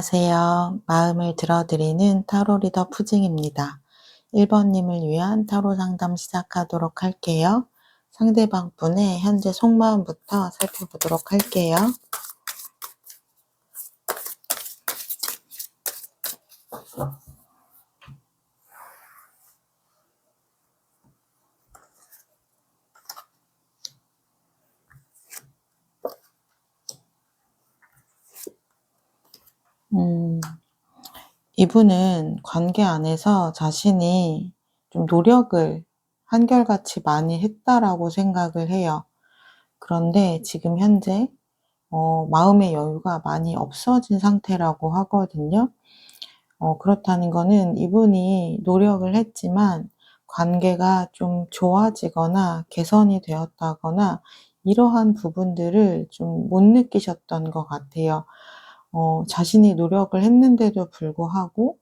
안녕하세요. 마음을 들어드리는 타로 리더 푸징입니다. 1번님을 위한 타로 상담 시작하도록 할게요. 상대방 분의 현재 속마음부터 살펴보도록 할게요. 이분은 관계 안에서 자신이 좀 노력을 한결같이 많이 했다라고 생각을 해요. 그런데 지금 현재 마음의 여유가 많이 없어진 상태라고 하거든요. 그렇다는 거는 이분이 노력을 했지만 관계가 좀 좋아지거나 개선이 되었다거나 이러한 부분들을 좀 못 느끼셨던 것 같아요. 자신이 노력을 했는데도 불구하고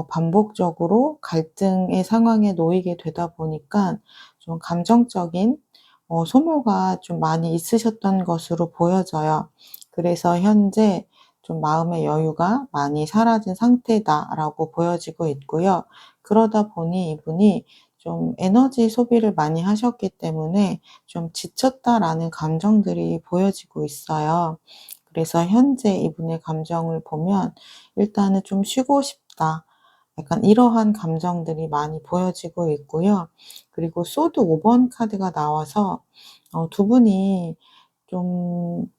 반복적으로 갈등의 상황에 놓이게 되다 보니까 좀 감정적인 소모가 좀 많이 있으셨던 것으로 보여져요. 그래서 현재 좀 마음의 여유가 많이 사라진 상태다라고 보여지고 있고요. 그러다 보니 이분이 좀 에너지 소비를 많이 하셨기 때문에 좀 지쳤다라는 감정들이 보여지고 있어요. 그래서 현재 이분의 감정을 보면 일단은 좀 쉬고 싶다. 약간 이러한 감정들이 많이 보여지고 있고요. 그리고 소드 5번 카드가 나와서 두 분이 좀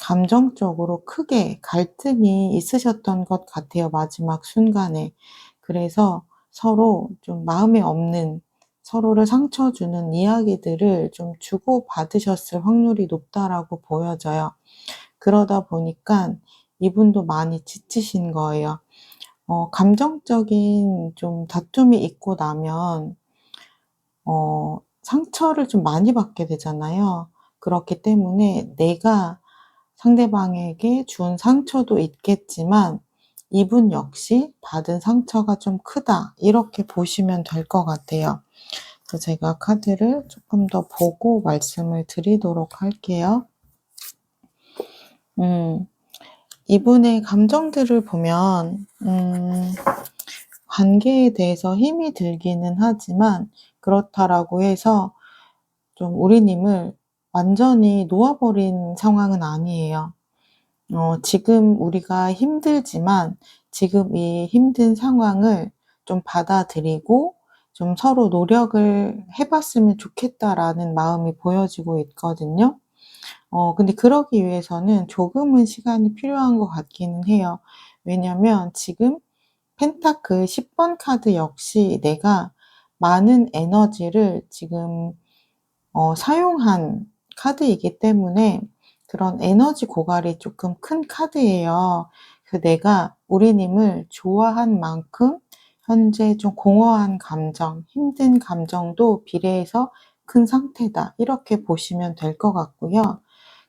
감정적으로 크게 갈등이 있으셨던 것 같아요, 마지막 순간에. 그래서 서로 좀 마음에 없는, 서로를 상처 주는 이야기들을 좀 주고받으셨을 확률이 높다라고 보여져요. 그러다 보니까 이분도 많이 지치신 거예요. 감정적인 좀 다툼이 있고 나면 상처를 좀 많이 받게 되잖아요. 그렇기 때문에 내가 상대방에게 준 상처도 있겠지만 이분 역시 받은 상처가 좀 크다. 이렇게 보시면 될 것 같아요. 그래서 제가 카드를 조금 더 보고 말씀을 드리도록 할게요. 이분의 감정들을 보면 관계에 대해서 힘이 들기는 하지만 그렇다라고 해서 좀 우리님을 완전히 놓아버린 상황은 아니에요. 지금 우리가 힘들지만 지금 이 힘든 상황을 좀 받아들이고 좀 서로 노력을 해봤으면 좋겠다라는 마음이 보여지고 있거든요. 근데 그러기 위해서는 조금은 시간이 필요한 것 같기는 해요. 왜냐면 지금 펜타클 10번 카드 역시 내가 많은 에너지를 지금 사용한 카드이기 때문에 그런 에너지 고갈이 조금 큰 카드예요. 그 내가 우리님을 좋아한 만큼 현재 좀 공허한 감정, 힘든 감정도 비례해서 큰 상태다. 이렇게 보시면 될 것 같고요.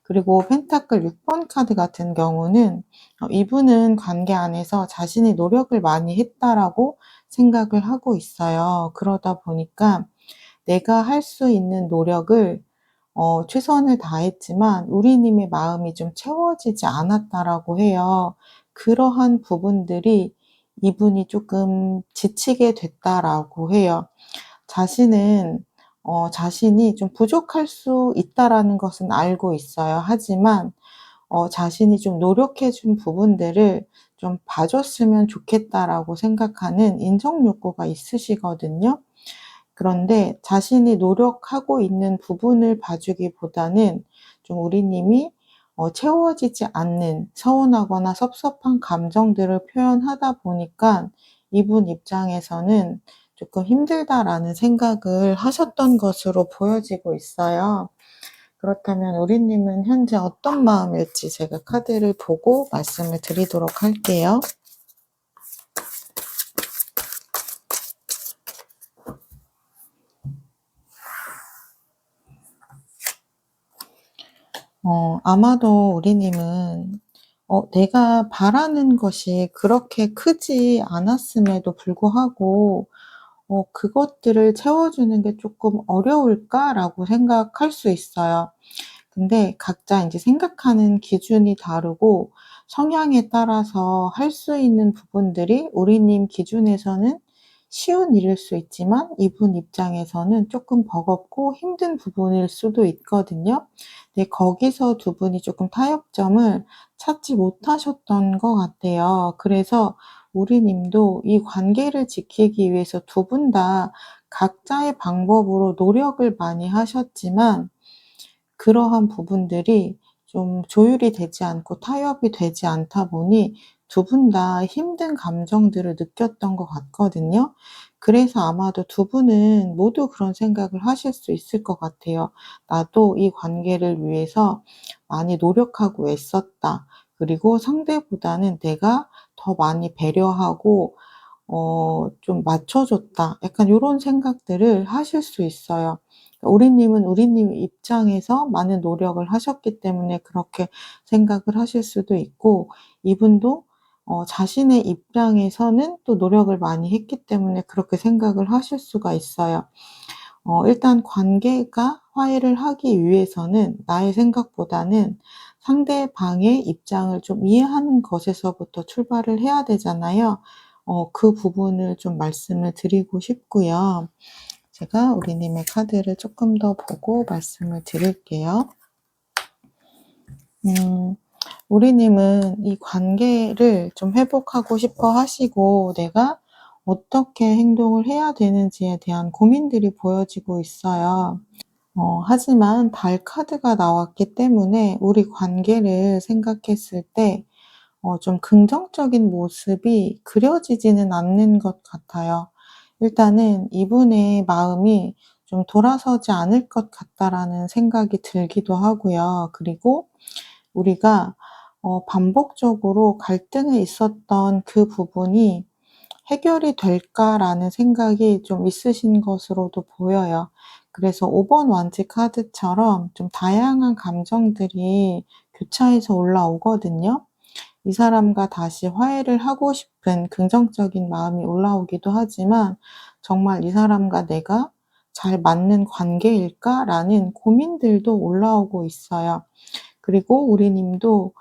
그리고 펜타클 6번 카드 같은 경우는 이분은 관계 안에서 자신이 노력을 많이 했다라고 생각을 하고 있어요. 그러다 보니까 내가 할 수 있는 노력을 최선을 다했지만 우리님의 마음이 좀 채워지지 않았다라고 해요. 그러한 부분들이 이분이 조금 지치게 됐다라고 해요. 자신은 자신이 좀 부족할 수 있다라는 것은 알고 있어요. 하지만 자신이 좀 노력해 준 부분들을 좀 봐줬으면 좋겠다라고 생각하는 인정 욕구가 있으시거든요. 그런데 자신이 노력하고 있는 부분을 봐주기보다는 좀 우리님이 채워지지 않는 서운하거나 섭섭한 감정들을 표현하다 보니까 이분 입장에서는 조금 힘들다라는 생각을 하셨던 것으로 보여지고 있어요. 그렇다면 우리님은 현재 어떤 마음일지 제가 카드를 보고 말씀을 드리도록 할게요. 아마도 우리님은 내가 바라는 것이 그렇게 크지 않았음에도 불구하고 그것들을 채워주는 게 조금 어려울까라고 생각할 수 있어요. 근데 각자 이제 생각하는 기준이 다르고 성향에 따라서 할 수 있는 부분들이 우리님 기준에서는 쉬운 일일 수 있지만 이분 입장에서는 조금 버겁고 힘든 부분일 수도 있거든요. 근데 거기서 두 분이 조금 타협점을 찾지 못하셨던 것 같아요. 그래서 우리님도 이 관계를 지키기 위해서 두 분 다 각자의 방법으로 노력을 많이 하셨지만 그러한 부분들이 좀 조율이 되지 않고 타협이 되지 않다 보니 두 분 다 힘든 감정들을 느꼈던 것 같거든요. 그래서 아마도 두 분은 모두 그런 생각을 하실 수 있을 것 같아요. '나도 이 관계를 위해서 많이 노력하고 애썼다. 그리고 상대보다는 내가 더 많이 배려하고 좀 맞춰 줬다.' 약간 요런 생각들을 하실 수 있어요. 우리님은 우리님 입장에서 많은 노력을 하셨기 때문에 그렇게 생각을 하실 수도 있고 이분도 자신의 입장에서는 또 노력을 많이 했기 때문에 그렇게 생각을 하실 수가 있어요. 일단 관계가 화해를 하기 위해서는 나의 생각보다는 상대방의 입장을 좀 이해하는 것에서부터 출발을 해야 되잖아요. 그 부분을 좀 말씀을 드리고 싶고요. 제가 우리님의 카드를 조금 더 보고 말씀을 드릴게요. 우리님은 이 관계를 좀 회복하고 싶어 하시고 내가 어떻게 행동을 해야 되는지에 대한 고민들이 보여지고 있어요. 하지만 달 카드가 나왔기 때문에 우리 관계를 생각했을 때 좀 긍정적인 모습이 그려지지는 않는 것 같아요. 일단은 이분의 마음이 좀 돌아서지 않을 것 같다라는 생각이 들기도 하고요. 그리고 우리가 반복적으로 갈등이 있었던 그 부분이 '해결이 될까?'라는 생각이 좀 있으신 것으로도 보여요. 그래서 5번 완지 카드처럼 좀 다양한 감정들이 교차해서 올라오거든요. 이 사람과 다시 화해를 하고 싶은 긍정적인 마음이 올라오기도 하지만 '정말 이 사람과 내가 잘 맞는 관계일까?'라는 고민들도 올라오고 있어요. 그리고 우리 님도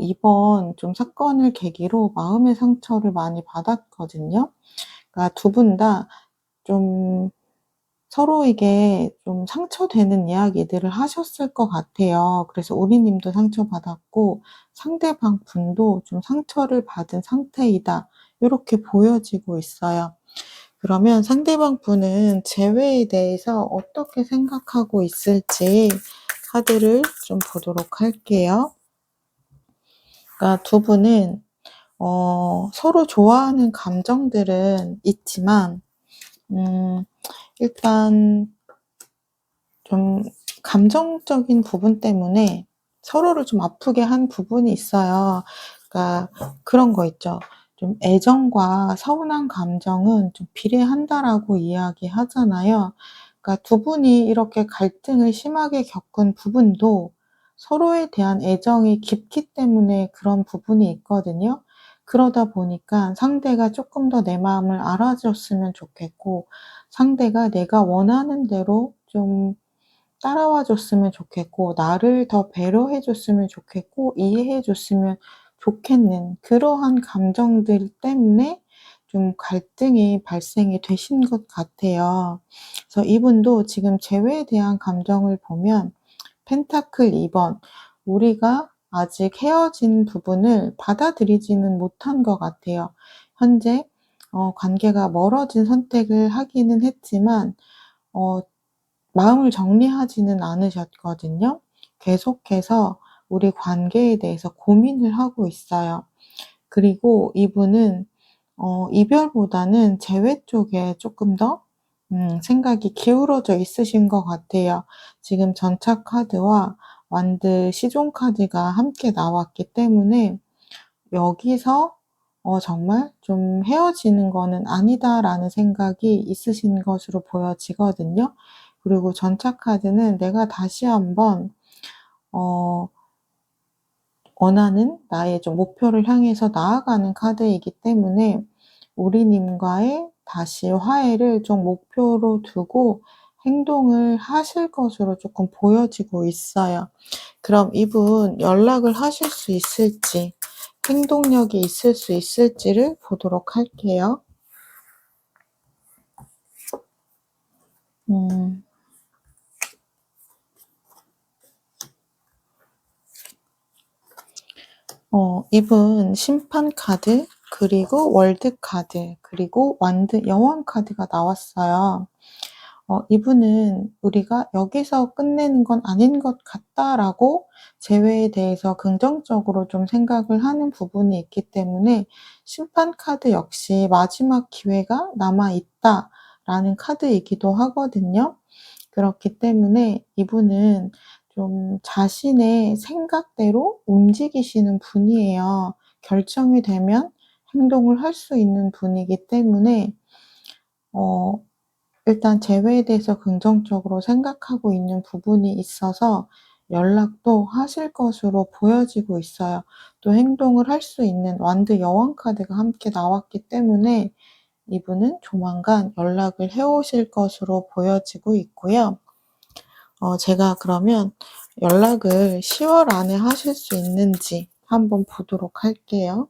이번 좀 사건을 계기로 마음의 상처를 많이 받았거든요. 그러니까 두 분 다 좀 서로에게 좀 상처되는 이야기들을 하셨을 것 같아요. 그래서 우리 님도 상처받았고 상대방 분도 좀 상처를 받은 상태이다. 요렇게 보여지고 있어요. 그러면 상대방 분은 재회에 대해서 어떻게 생각하고 있을지 카드를 좀 보도록 할게요. 그러니까 두 분은 서로 좋아하는 감정들은 있지만 음 일단 좀 감정적인 부분 때문에 서로를 좀 아프게 한 부분이 있어요. 그러니까 그런 거 있죠. 좀 "애정과 서운한 감정은 좀 비례한다."라고 이야기하잖아요. 그러니까 두 분이 이렇게 갈등을 심하게 겪은 부분도 서로에 대한 애정이 깊기 때문에 그런 부분이 있거든요. 그러다 보니까 상대가 쪼끔 더 내 마음을 알아줬으면 좋겠고 상대가 내가 원하는 대로 좀 따라와 줬으면 좋겠고 나를 더 배려해 줬으면 좋겠고 이해해 줬으면 좋겠는 그러한 감정들 때문에 좀 갈등이 발생이 되신 것 같아요. 그래서 이분도 지금 재회에 대한 감정을 보면 펜타클 2번 우리가 아직 헤어진 부분을 받아들이지는 못한 것 같아요. 현재 관계가 멀어진 선택을 하기는 했지만 어 마음을 정리하지는 않으셨거든요. 계속해서 우리 관계에 대해서 고민을 하고 있어요. 그리고 이분은 이별보다는 재회 쪽에 조금 더 생각이 기울어져 있으신 것 같아요. 지금 전차 카드와 완드 시종 카드가 함께 나왔기 때문에 여기서 정말 좀 '헤어지는 거는 아니다.'라는 생각이 있으신 것으로 보여지거든요. 그리고 전차 카드는 내가 다시 한번 어 원하는 나의 좀 목표를 향해서 나아가는 카드이기 때문에 우리님과의 다시 화해를 좀 목표로 두고 행동을 하실 것으로 조금 보여지고 있어요. 그럼 이분 연락을 하실 수 있을지 행동력이 있을 수 있을지를 보도록 할게요. 이분 심판 카드, 그리고 월드 카드, 그리고 완드 여왕 카드가 나왔어요. 이분은 우리가 여기서 끝내는 건 아닌 것 같다라고 재회에 대해서 긍정적으로 좀 생각을 하는 부분이 있기 때문에 심판 카드 역시 마지막 기회가 남아 있다라는 카드이기도 하거든요. 그렇기 때문에 이분은 좀 자신의 생각대로 움직이시는 분이에요. 결정이 되면 행동을 할 수 있는 분이기 때문에 어 일단 재회에 대해서 긍정적으로 생각하고 있는 부분이 있어서 연락도 하실 것으로 보여지고 있어요. 또 행동을 할 수 있는 완드 여왕 카드가 함께 나왔기 때문에 이분은 조만간 연락을 해 오실 것으로 보여지고 있고요. 제가 그러면 연락을 10월 안에 하실 수 있는지 한번 보도록 할게요.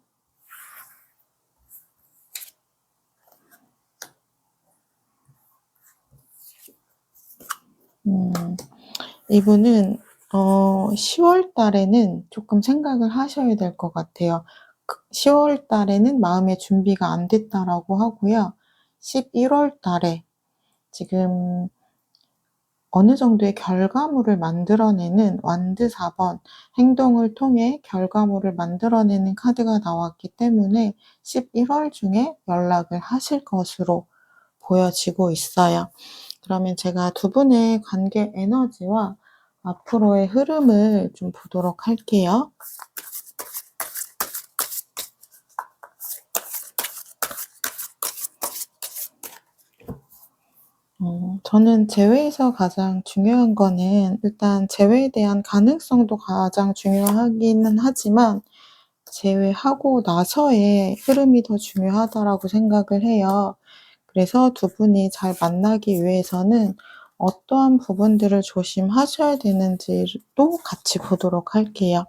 이분은 10월 달에는 조금 생각을 하셔야 될 것 같아요. 10월 달에는 마음의 준비가 안 됐다라고 하고요. 11월 달에 지금 어느 정도의 결과물을 만들어내는 완드 4번, 행동을 통해 결과물을 만들어내는 카드가 나왔기 때문에 11월 중에 연락을 하실 것으로 보여지고 있어요. 그러면 제가 두 분의 관계 에너지와 앞으로의 흐름을 좀 보도록 할게요. 저는 재회에서 가장 중요한 거는 일단 재회에 대한 가능성도 가장 중요하기는 하지만 제외하고 나서의 흐름이 더 중요하다라고 생각을 해요. 그래서 두 분이 잘 만나기 위해서는 어떠한 부분들을 조심하셔야 되는지도 같이 보도록 할게요.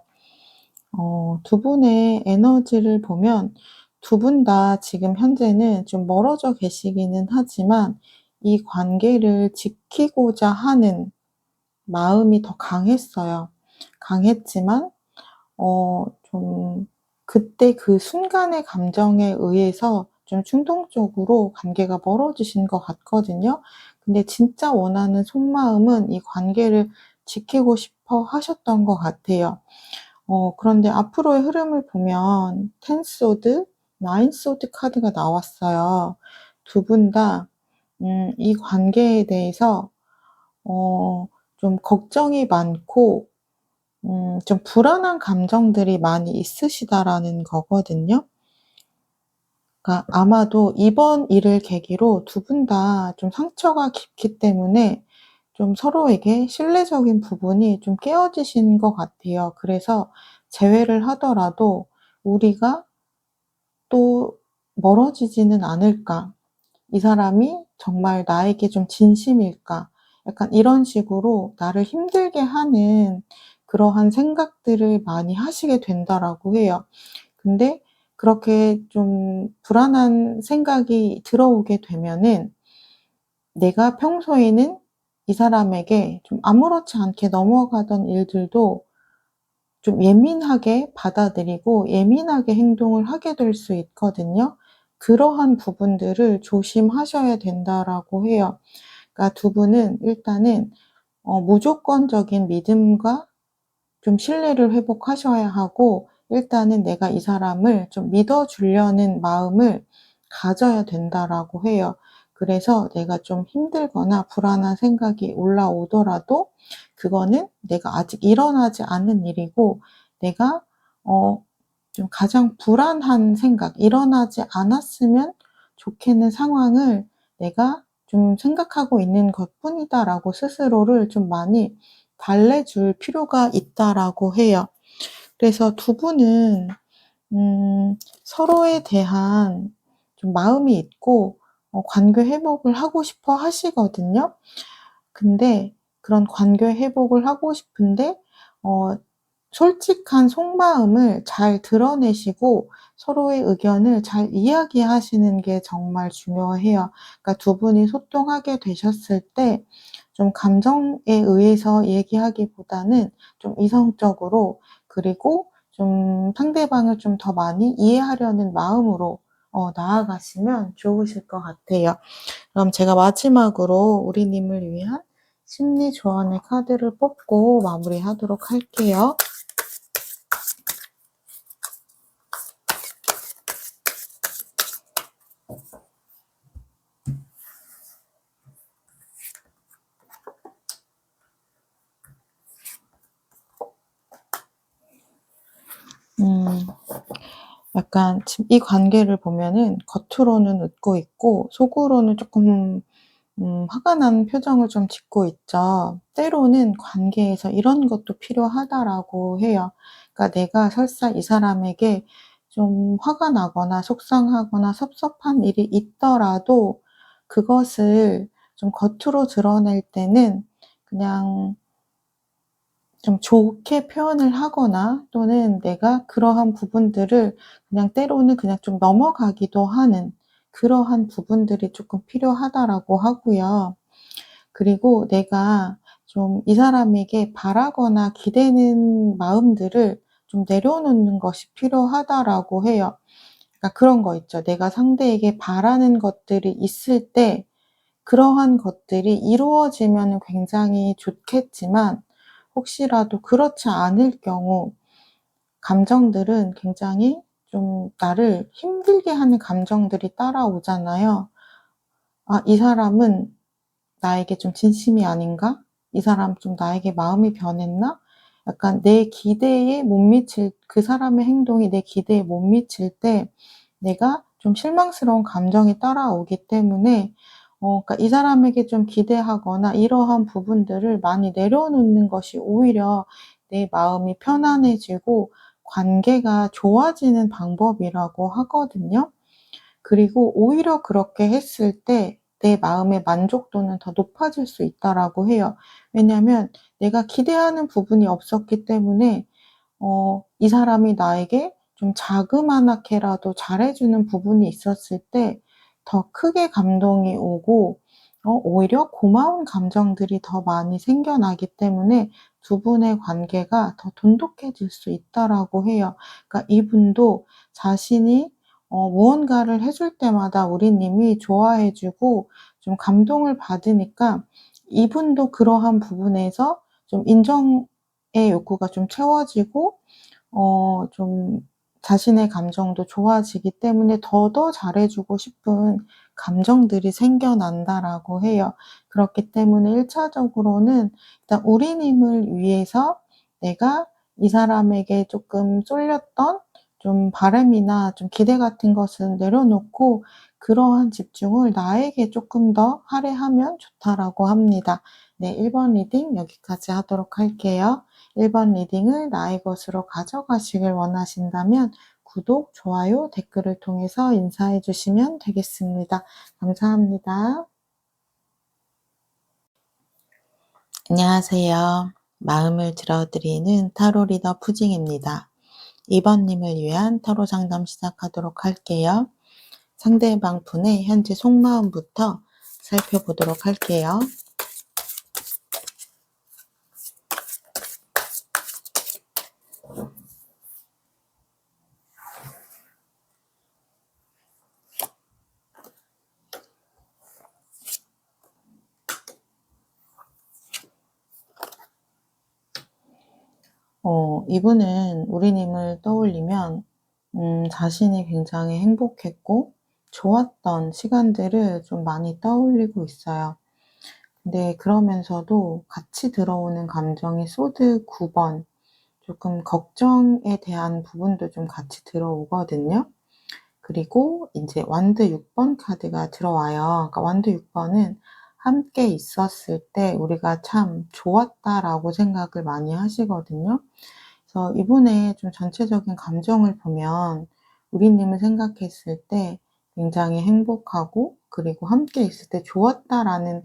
두 분의 에너지를 보면 두 분 다 지금 현재는 좀 멀어져 계시기는 하지만 이 관계를 지키고자 하는 마음이 더 강했어요. 강했지만 좀 그때 그 순간의 감정에 의해서 좀 충동적으로 관계가 멀어지신 것 같거든요. 근데 진짜 원하는 속마음은 이 관계를 지키고 싶어 하셨던 것 같아요. 그런데 앞으로의 흐름을 보면 10 소드, 9 소드 카드가 나왔어요. 두 분 다 이 관계에 대해서 좀 걱정이 많고 좀 불안한 감정들이 많이 있으시다라는 거거든요. 그러니까 아마도 이번 일을 계기로 두 분 다 좀 상처가 깊기 때문에 좀 서로에게 신뢰적인 부분이 좀 깨어지신 것 같아요. 그래서 재회를 하더라도 '우리가 또 멀어지지는 않을까? 이 사람이 정말 나에게 좀 진심일까?' 약간 이런 식으로 나를 힘들게 하는 그러한 생각들을 많이 하시게 된다라고 해요. 근데 그렇게 좀 불안한 생각이 들어오게 되면은 내가 평소에는 이 사람에게 좀 아무렇지 않게 넘어가던 일들도 좀 예민하게 받아들이고 예민하게 행동을 하게 될 수 있거든요. 그러한 부분들을 조심하셔야 된다라고 해요. 그러니까 두 분은 일단은 무조건적인 믿음과 좀 신뢰를 회복하셔야 하고 일단은 '내가 이 사람을 좀 믿어 주려는 마음을 가져야 된다.'라고 해요. 그래서 내가 좀 힘들거나 불안한 생각이 올라오더라도 그거는 내가 아직 일어나지 않은 일이고 내가 어 좀 가장 불안한 생각, 일어나지 않았으면 좋겠는 상황을 내가 좀 생각하고 있는 것뿐이다라고 스스로를 좀 많이 달래줄 필요가 있다라고 해요. 그래서 두 분은 서로에 대한 좀 마음이 있고 관계 회복을 하고 싶어 하시거든요. 근데 그런 관계 회복을 하고 싶은데 어 솔직한 속마음을 잘 드러내시고 서로의 의견을 잘 이야기하시는 게 정말 중요해요. 그러니까 두 분이 소통하게 되셨을 때 좀 감정에 의해서 얘기하기보다는 좀 이성적으로, 그리고 좀 상대방을 좀 더 많이 이해하려는 마음으로 나아가시면 좋으실 것 같아요. 그럼 제가 마지막으로 우리님을 위한 심리 조언의 카드를 뽑고 마무리하도록 할게요. 음. 약간 지금 이 관계를 보면은 겉으로는 웃고 있고 속으로는 쪼끔 화가 난 표정을 좀 짓고 있죠. 때로는 관계에서 이런 것도 필요하다라고 해요. 그러니까 내가 설사 이 사람에게 좀 화가 나거나 속상하거나 섭섭한 일이 있더라도 그것을 좀 겉으로 드러낼 때는 그냥 좀 좋게 표현을 하거나, 또는 내가 그러한 부분들을 그냥 때로는 그냥 좀 넘어가기도 하는 그러한 부분들이 쪼끔 필요하다라고 하고요. 그리고 내가 좀 이 사람에게 바라거나 기대는 마음들을 좀 내려놓는 것이 필요하다라고 해요. 그러니까 그런 거 있죠. 내가 상대에게 바라는 것들이 있을 때 그러한 것들이 이루어지면은 굉장히 좋겠지만, 혹시라도 그렇지 않을 경우 감정들은 굉장히 좀 나를 힘들게 하는 감정들이 따라오잖아요. '아, 이 사람은 나에게 좀 진심이 아닌가? 이 사람 좀 나에게 마음이 변했나?' 약간 내 기대에 못 미칠, 그 사람의 행동이 내 기대에 못 미칠 때 내가 좀 실망스러운 감정이 따라오기 때문에 그러니까 이 사람에게 좀 기대하거나 이러한 부분들을 많이 내려놓는 것이 오히려 내 마음이 편안해지고 관계가 좋아지는 방법이라고 하거든요. 그리고 오히려 그렇게 했을 때 내 마음의 만족도는 더 높아질 수 있다라고 해요. 왜냐하면 내가 기대하는 부분이 없었기 때문에 이 사람이 나에게 좀 자그마하게라도 잘해 주는 부분이 있었을 때 더 크게 감동이 오고 오히려 고마운 감정들이 더 많이 생겨나기 때문에 두 분의 관계가 더 돈독해질 수 있다라고 해요. 그러니까 이분도 자신이 무언가를 해줄 때마다 우리님이 좋아해 주고 좀 감동을 받으니까 이분도 그러한 부분에서 좀 인정의 욕구가 좀 채워지고 좀 자신의 감정도 좋아지기 때문에 더더 잘해 주고 싶은 감정들이 생겨난다라고 해요. 그렇기 때문에 1 차적으로는 일단 우리님을 위해서 내가 이 사람에게 쪼끔 쏠렸던 좀 바람이나 좀 기대 같은 것은 내려놓고 그러한 집중을 나에게 쪼끔 더 할애하면 좋다라고 합니다. 네, 1번 리딩 여기까지 하도록 할게요. 1번 리딩을 나의 것으로 가져가시길 원하신다면 구독, 좋아요, 댓글을 통해서 인사해 주시면 되겠습니다. 감사합니다. 안녕하세요. 마음을 들어드리는 타로 리더 푸징입니다. 2번 님을 위한 타로 상담 시작하도록 할게요. 상대방 분의 현재 속마음부터 살펴보도록 할게요. 이분은 우리님을 떠올리면 자신이 굉장히 행복했고 좋았던 시간들을 좀 많이 떠올리고 있어요. 근데 그러면서도 같이 들어오는 감정이 소드 9번, 조금 걱정에 대한 부분도 좀 같이 들어오거든요. 그리고 인제 완드 6번 카드가 들어와요. 그러니까 완드 6 번은 함께 있었을 때 우리가 '참 좋았다.'라고 생각을 많이 하시거든요. 그래서 이분의 좀 전체적인 감정을 보면 우리님을 생각했을 때 굉장히 행복하고, 그리고 함께 있을 때 좋았다라는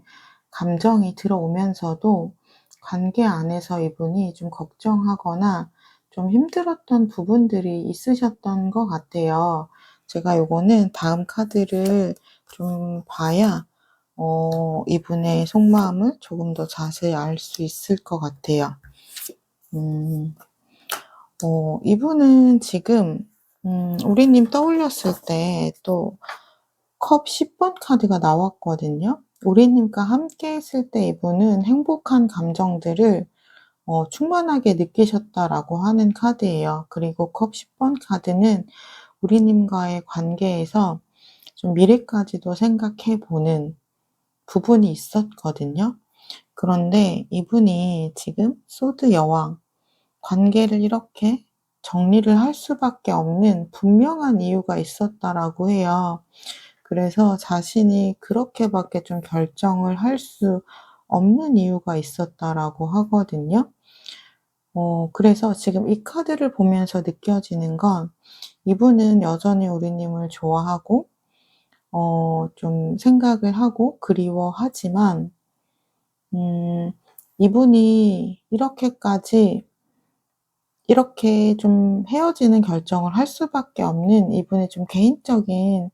감정이 들어오면서도 관계 안에서 이분이 좀 걱정하거나 좀 힘들었던 부분들이 있으셨던 것 같아요. 제가 요거는 다음 카드를 좀 봐야 이분의 속마음을 조금 더 자세히 알 수 있을 것 같아요. 음. 이분은 지금 우리님 떠올렸을 때 또 컵 10번 카드가 나왔거든요. 우리님과 함께 했을 때 이분은 행복한 감정들을 충만하게 느끼셨다라고 하는 카드예요. 그리고 컵 10번 카드는 우리님과의 관계에서 좀 미래까지도 생각해 보는 부분이 있었거든요. 그런데 이분이 지금 소드 여왕, 관계를 이렇게 정리를 할 수밖에 없는 분명한 이유가 있었다라고 해요. 그래서 자신이 그렇게밖에 좀 결정을 할 수 없는 이유가 있었다라고 하거든요. 그래서 지금 이 카드를 보면서 느껴지는 건 이분은 여전히 우리님을 좋아하고 좀 생각을 하고 그리워하지만 음 이분이 이렇게 좀 헤어지는 결정을 할 수밖에 없는 이분의 좀 개인적인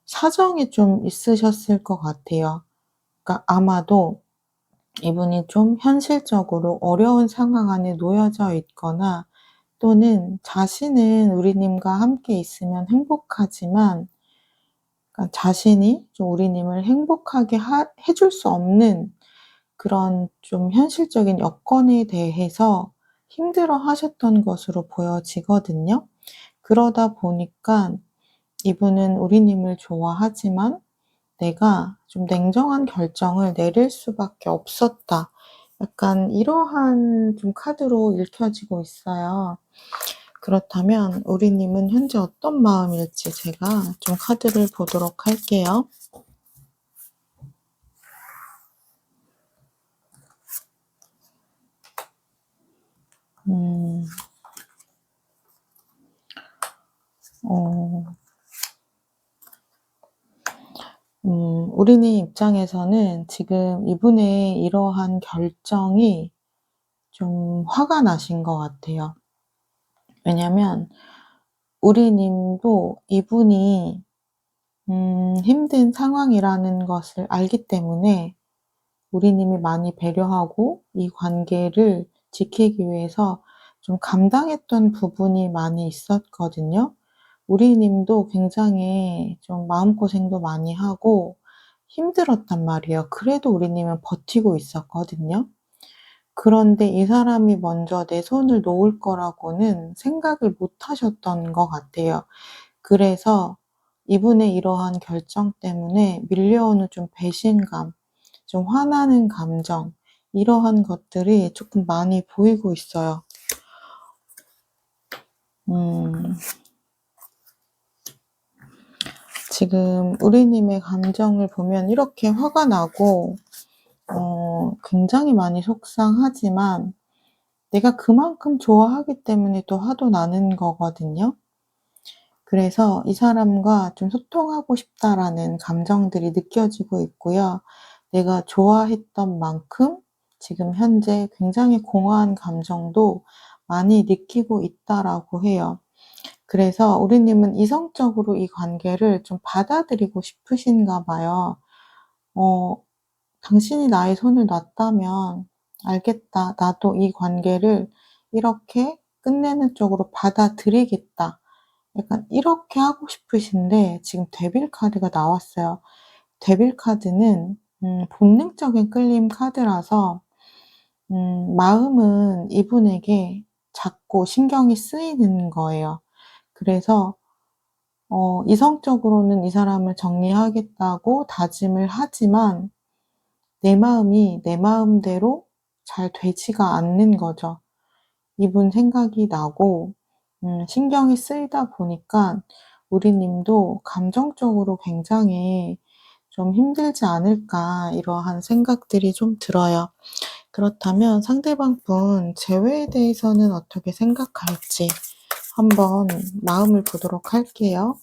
사정이 좀 있으셨을 것 같아요. 그러니까 아마도 이분이 좀 현실적으로 어려운 상황 안에 놓여져 있거나 또는 자신은 우리님과 함께 있으면 행복하지만 그러니까 자신이 좀 우리님을 행복하게 해줄 수 없는 그런 좀 현실적인 여건에 대해서 힘들어하셨던 것으로 보여지거든요. 그러다 보니까 이분은 우리님을 좋아하지만 '내가 좀 냉정한 결정을 내릴 수밖에 없었다.' 약간 이러한 좀 카드로 읽혀지고 있어요. 그렇다면 우리님은 현재 어떤 마음일지 제가 좀 카드를 보도록 할게요. 음. 어 우리님 입장에서는 지금 이분의 이러한 결정이 좀 화가 나신 것 같아요. 왜냐면 우리님도 이분이 힘든 상황이라는 것을 알기 때문에 우리님이 많이 배려하고 이 관계를 지키기 위해서 좀 감당했던 부분이 많이 있었거든요. 우리님도 굉장히 좀 마음고생도 많이 하고 힘들었단 말이에요. 그래도 우리님은 버티고 있었거든요. 그런데 이 사람이 먼저 내 손을 놓을 거라고는 생각을 못 하셨던 것 같아요. 그래서 이분의 이러한 결정 때문에 밀려오는 좀 배신감, 좀 화나는 감정, 이러한 것들이 조금 많이 보이고 있어요. 음, 지금 우리님의 감정을 보면 이렇게 화가 나고, 굉장히 많이 속상하지만 내가 그만큼 좋아하기 때문에 또 화도 나는 거거든요. 그래서 이 사람과 좀 소통하고 싶다라는 감정들이 느껴지고 있고요. 내가 좋아했던 만큼 지금 현재 굉장히 공허한 감정도 많이 느끼고 있다라고 해요. 그래서 우리님은 이성적으로 이 관계를 좀 받아들이고 싶으신가 봐요. 어, 당신이 나의 손을 놨다면 알겠다. 나도 이 관계를 이렇게 끝내는 쪽으로 받아들이겠다. 약간 이렇게 하고 싶으신데 지금 데빌 카드가 나왔어요. 데빌 카드는 본능적인 끌림 카드라서 마음은 이분에게 자꾸 신경이 쓰이는 거예요. 그래서 이성적으로는 이 사람을 정리하겠다고 다짐을 하지만 내 마음이 내 마음대로 잘 되지가 않는 거죠. 이분 생각이 나고 신경이 쓰이다 보니까 우리 님도 감정적으로 굉장히 좀 힘들지 않을까 이러한 생각들이 좀 들어요. 그렇다면 상대방 분 재회에 대해서는 어떻게 생각할지 한번 마음을 보도록 할게요.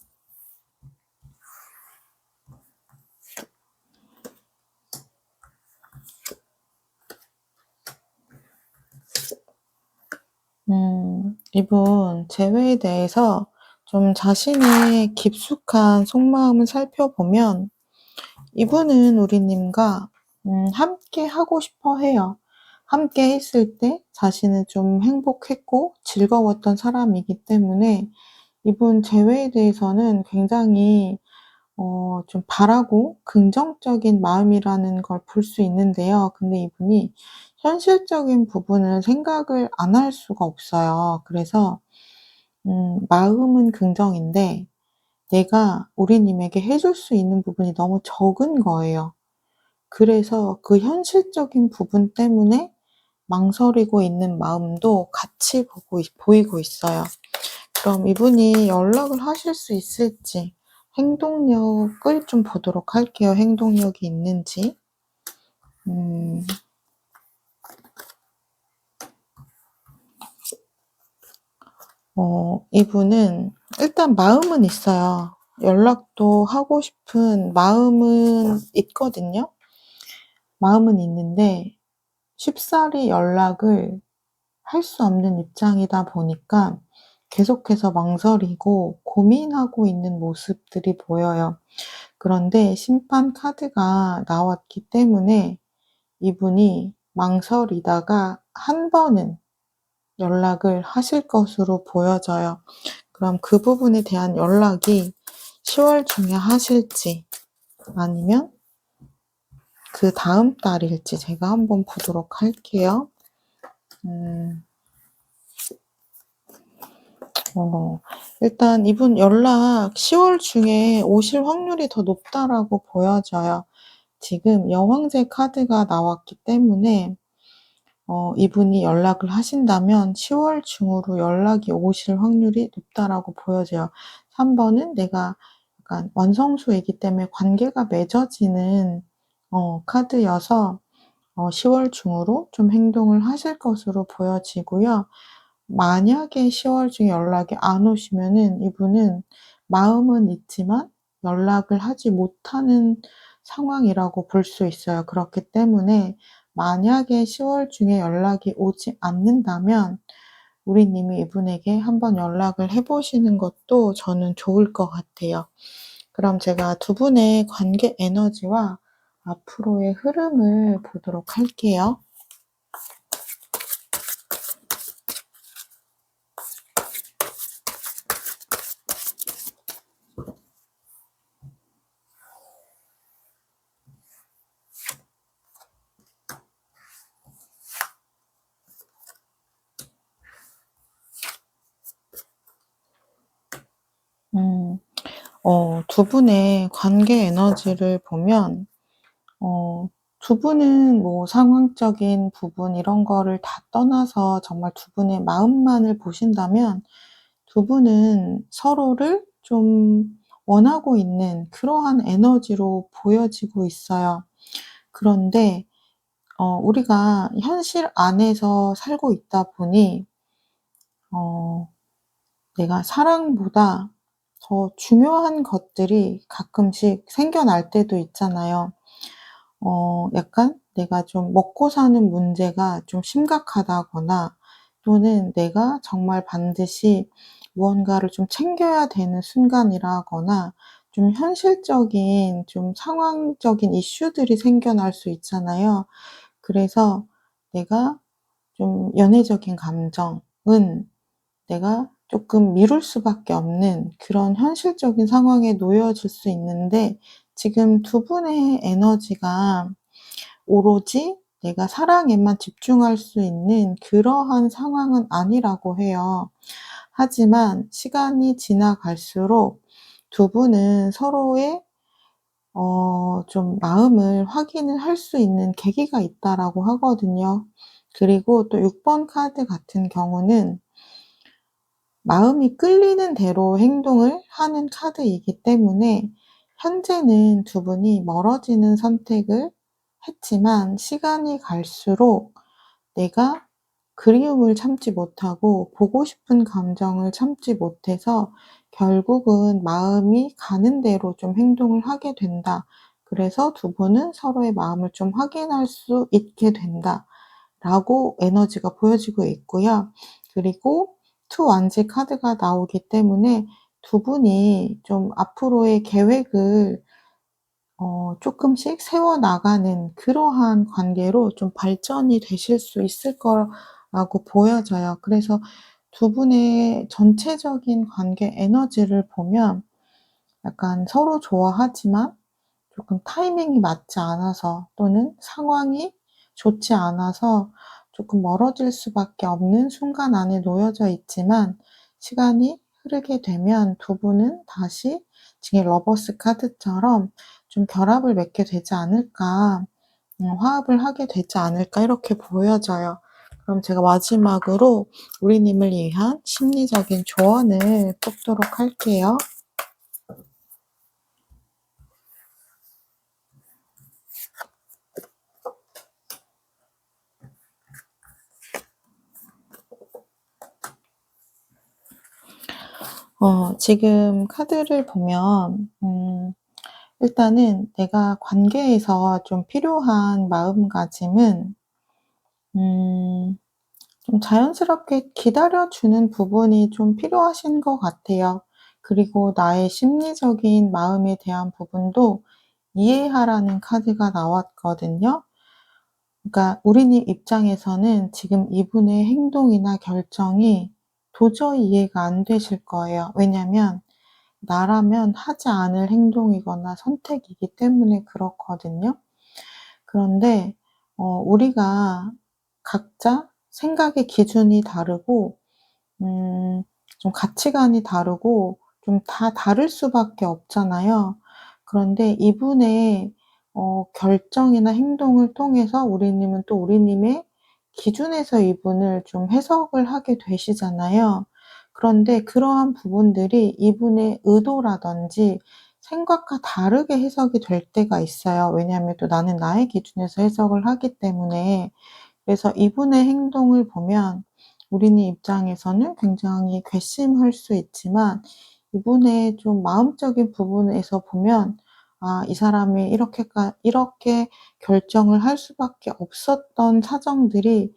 이분 재회에 대해서 좀 자신의 깊숙한 속마음을 살펴보면 이분은 우리님과 함께 하고 싶어 해요. 함께 했을 때 자신은 좀 행복했고 즐거웠던 사람이기 때문에 이분 재회에 대해서는 굉장히 좀 바라고 긍정적인 마음이라는 걸 볼 수 있는데요. 근데 이분이 현실적인 부분을 생각을 안 할 수가 없어요. 그래서 마음은 긍정인데 내가 우리님에게 해줄 수 있는 부분이 너무 적은 거예요. 그래서 그 현실적인 부분 때문에 망설이고 있는 마음도 같이 보이고 있어요. 그럼 이분이 연락을 하실 수 있을지 행동력을 좀 보도록 할게요. 행동력이 있는지. 음, 이분은 일단 마음은 있어요. 연락도 하고 싶은 마음은 있거든요. 마음은 있는데 쉽사리 연락을 할 수 없는 입장이다 보니까 계속해서 망설이고 고민하고 있는 모습들이 보여요. 그런데 심판 카드가 나왔기 때문에 이분이 망설이다가 한 번은 연락을 하실 것으로 보여져요. 그럼 그 부분에 대한 연락이 10월 중에 하실지 아니면 그다음 달일지 제가 한번 보도록 할게요. 음. 일단 이분 연락 10월 중에 오실 확률이 더 높다라고 보여져요. 지금 여왕제 카드가 나왔기 때문에 이분이 연락을 하신다면 10월 중으로 연락이 오실 확률이 높다라고 보여져요. 3 번은 내가 약간 완성수이기 때문에 관계가 맺어지는 카드여서 10월 중으로 좀 행동을 하실 것으로 보여지고요. 만약에 10월 중에 연락이 안 오시면은 이분은 마음은 있지만 연락을 하지 못하는 상황이라고 볼 수 있어요. 그렇기 때문에 만약에 10월 중에 연락이 오지 않는다면 우리 님이 이분에게 한번 연락을 해 보시는 것도 저는 좋을 것 같아요. 그럼 제가 두 분의 관계 에너지와 앞으로의 흐름을 보도록 할게요. 음. 두 분의 관계 에너지를 보면 두 분은 뭐 상황적인 부분 이런 거를 다 떠나서 정말 두 분의 마음만을 보신다면 두 분은 서로를 좀 원하고 있는 그러한 에너지로 보여지고 있어요. 그런데 우리가 현실 안에서 살고 있다 보니 어 내가 사랑보다 더 중요한 것들이 가끔씩 생겨날 때도 있잖아요. 약간 내가 좀 먹고 사는 문제가 좀 심각하다거나 또는 내가 정말 반드시 무언가를 좀 챙겨야 되는 순간이라거나 좀 현실적인 좀 상황적인 이슈들이 생겨날 수 있잖아요. 그래서 내가 좀 연애적인 감정은 내가 조금 미룰 수밖에 없는 그런 현실적인 상황에 놓여질 수 있는데 지금 두 분의 에너지가 오로지 내가 사랑에만 집중할 수 있는 그러한 상황은 아니라고 해요. 하지만 시간이 지나갈수록 두 분은 서로의 좀 마음을 확인을 할 수 있는 계기가 있다라고 하거든요. 그리고 또 6번 카드 같은 경우는 마음이 끌리는 대로 행동을 하는 카드이기 때문에 현재는 두 분이 멀어지는 선택을 했지만 시간이 갈수록 내가 그리움을 참지 못하고 보고 싶은 감정을 참지 못해서 결국은 마음이 가는 대로 좀 행동을 하게 된다. 그래서 두 분은 서로의 마음을 좀 확인할 수 있게 된다. 라고 에너지가 보여지고 있고요. 그리고 투 완지 카드가 나오기 때문에 두 분이 좀 앞으로의 계획을 쪼끔씩 세워 나가는 그러한 관계로 좀 발전이 되실 수 있을 거라고 보여져요. 그래서 두 분의 전체적인 관계 에너지를 보면 약간 서로 좋아하지만 조금 타이밍이 맞지 않아서 또는 상황이 좋지 않아서 조금 멀어질 수밖에 없는 순간 안에 놓여져 있지만, 시간이 흐르게 되면 두 분은 다시 지금 러버스 카드처럼 좀 결합을 맺게 되지 않을까, 화합을 하게 되지 않을까 이렇게 보여져요. 그럼 제가 마지막으로 우리님을 위한 심리적인 조언을 뽑도록 할게요. 지금 카드를 보면 일단은 내가 관계에서 좀 필요한 마음가짐은 음 좀 자연스럽게 기다려 주는 부분이 좀 필요하신 것 같아요. 그리고 나의 심리적인 마음에 대한 부분도 이해하라는 카드가 나왔거든요. 그러니까 우리님 입장에서는 지금 이분의 행동이나 결정이 도저히 이해가 안 되실 거예요. 왜냐면 나라면 하지 않을 행동이거나 선택이기 때문에 그렇거든요. 그런데 우리가 각자 생각의 기준이 다르고 음 좀 가치관이 다르고 좀 다 다를 수밖에 없잖아요. 그런데 이분의 결정이나 행동을 통해서 우리님은 또 우리님의 기준에서 이분을 좀 해석을 하게 되시잖아요. 그런데 그러한 부분들이 이분의 의도라든지 생각과 다르게 해석이 될 때가 있어요. 왜냐하면 또 나는 나의 기준에서 해석을 하기 때문에. 그래서 이분의 행동을 보면 우리네 입장에서는 굉장히 괘씸할 수 있지만, 이분의 좀 마음적인 부분에서 보면 '아, 이 사람이 이렇게 결정을 할 수밖에 없었던 사정들이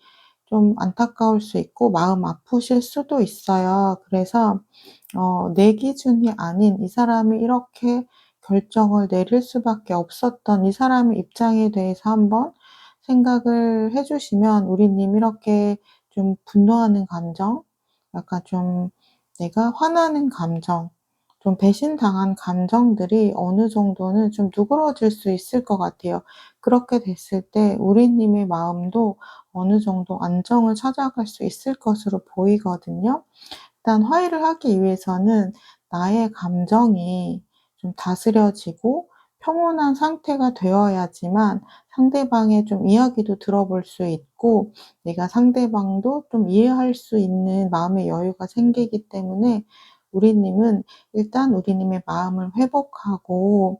좀 안타까울 수 있고 마음 아프실 수도 있어요.' 그래서 내 기준이 아닌 이 사람이 이렇게 결정을 내릴 수밖에 없었던 이 사람의 입장에 대해서 한번 생각을 해 주시면, 우리님 이렇게 좀 분노하는 감정, 약간 좀 내가 화나는 감정, 좀 배신당한 감정들이 어느 정도는 좀 누그러질 수 있을 것 같아요. 그렇게 됐을 때 우리님의 마음도 어느 정도 안정을 찾아갈 수 있을 것으로 보이거든요. 일단 화해를 하기 위해서는 나의 감정이 좀 다스려지고 평온한 상태가 되어야지만 상대방의 좀 이야기도 들어볼 수 있고 내가 상대방도 좀 이해할 수 있는 마음의 여유가 생기기 때문에, 우리님은 일단 우리님의 마음을 회복하고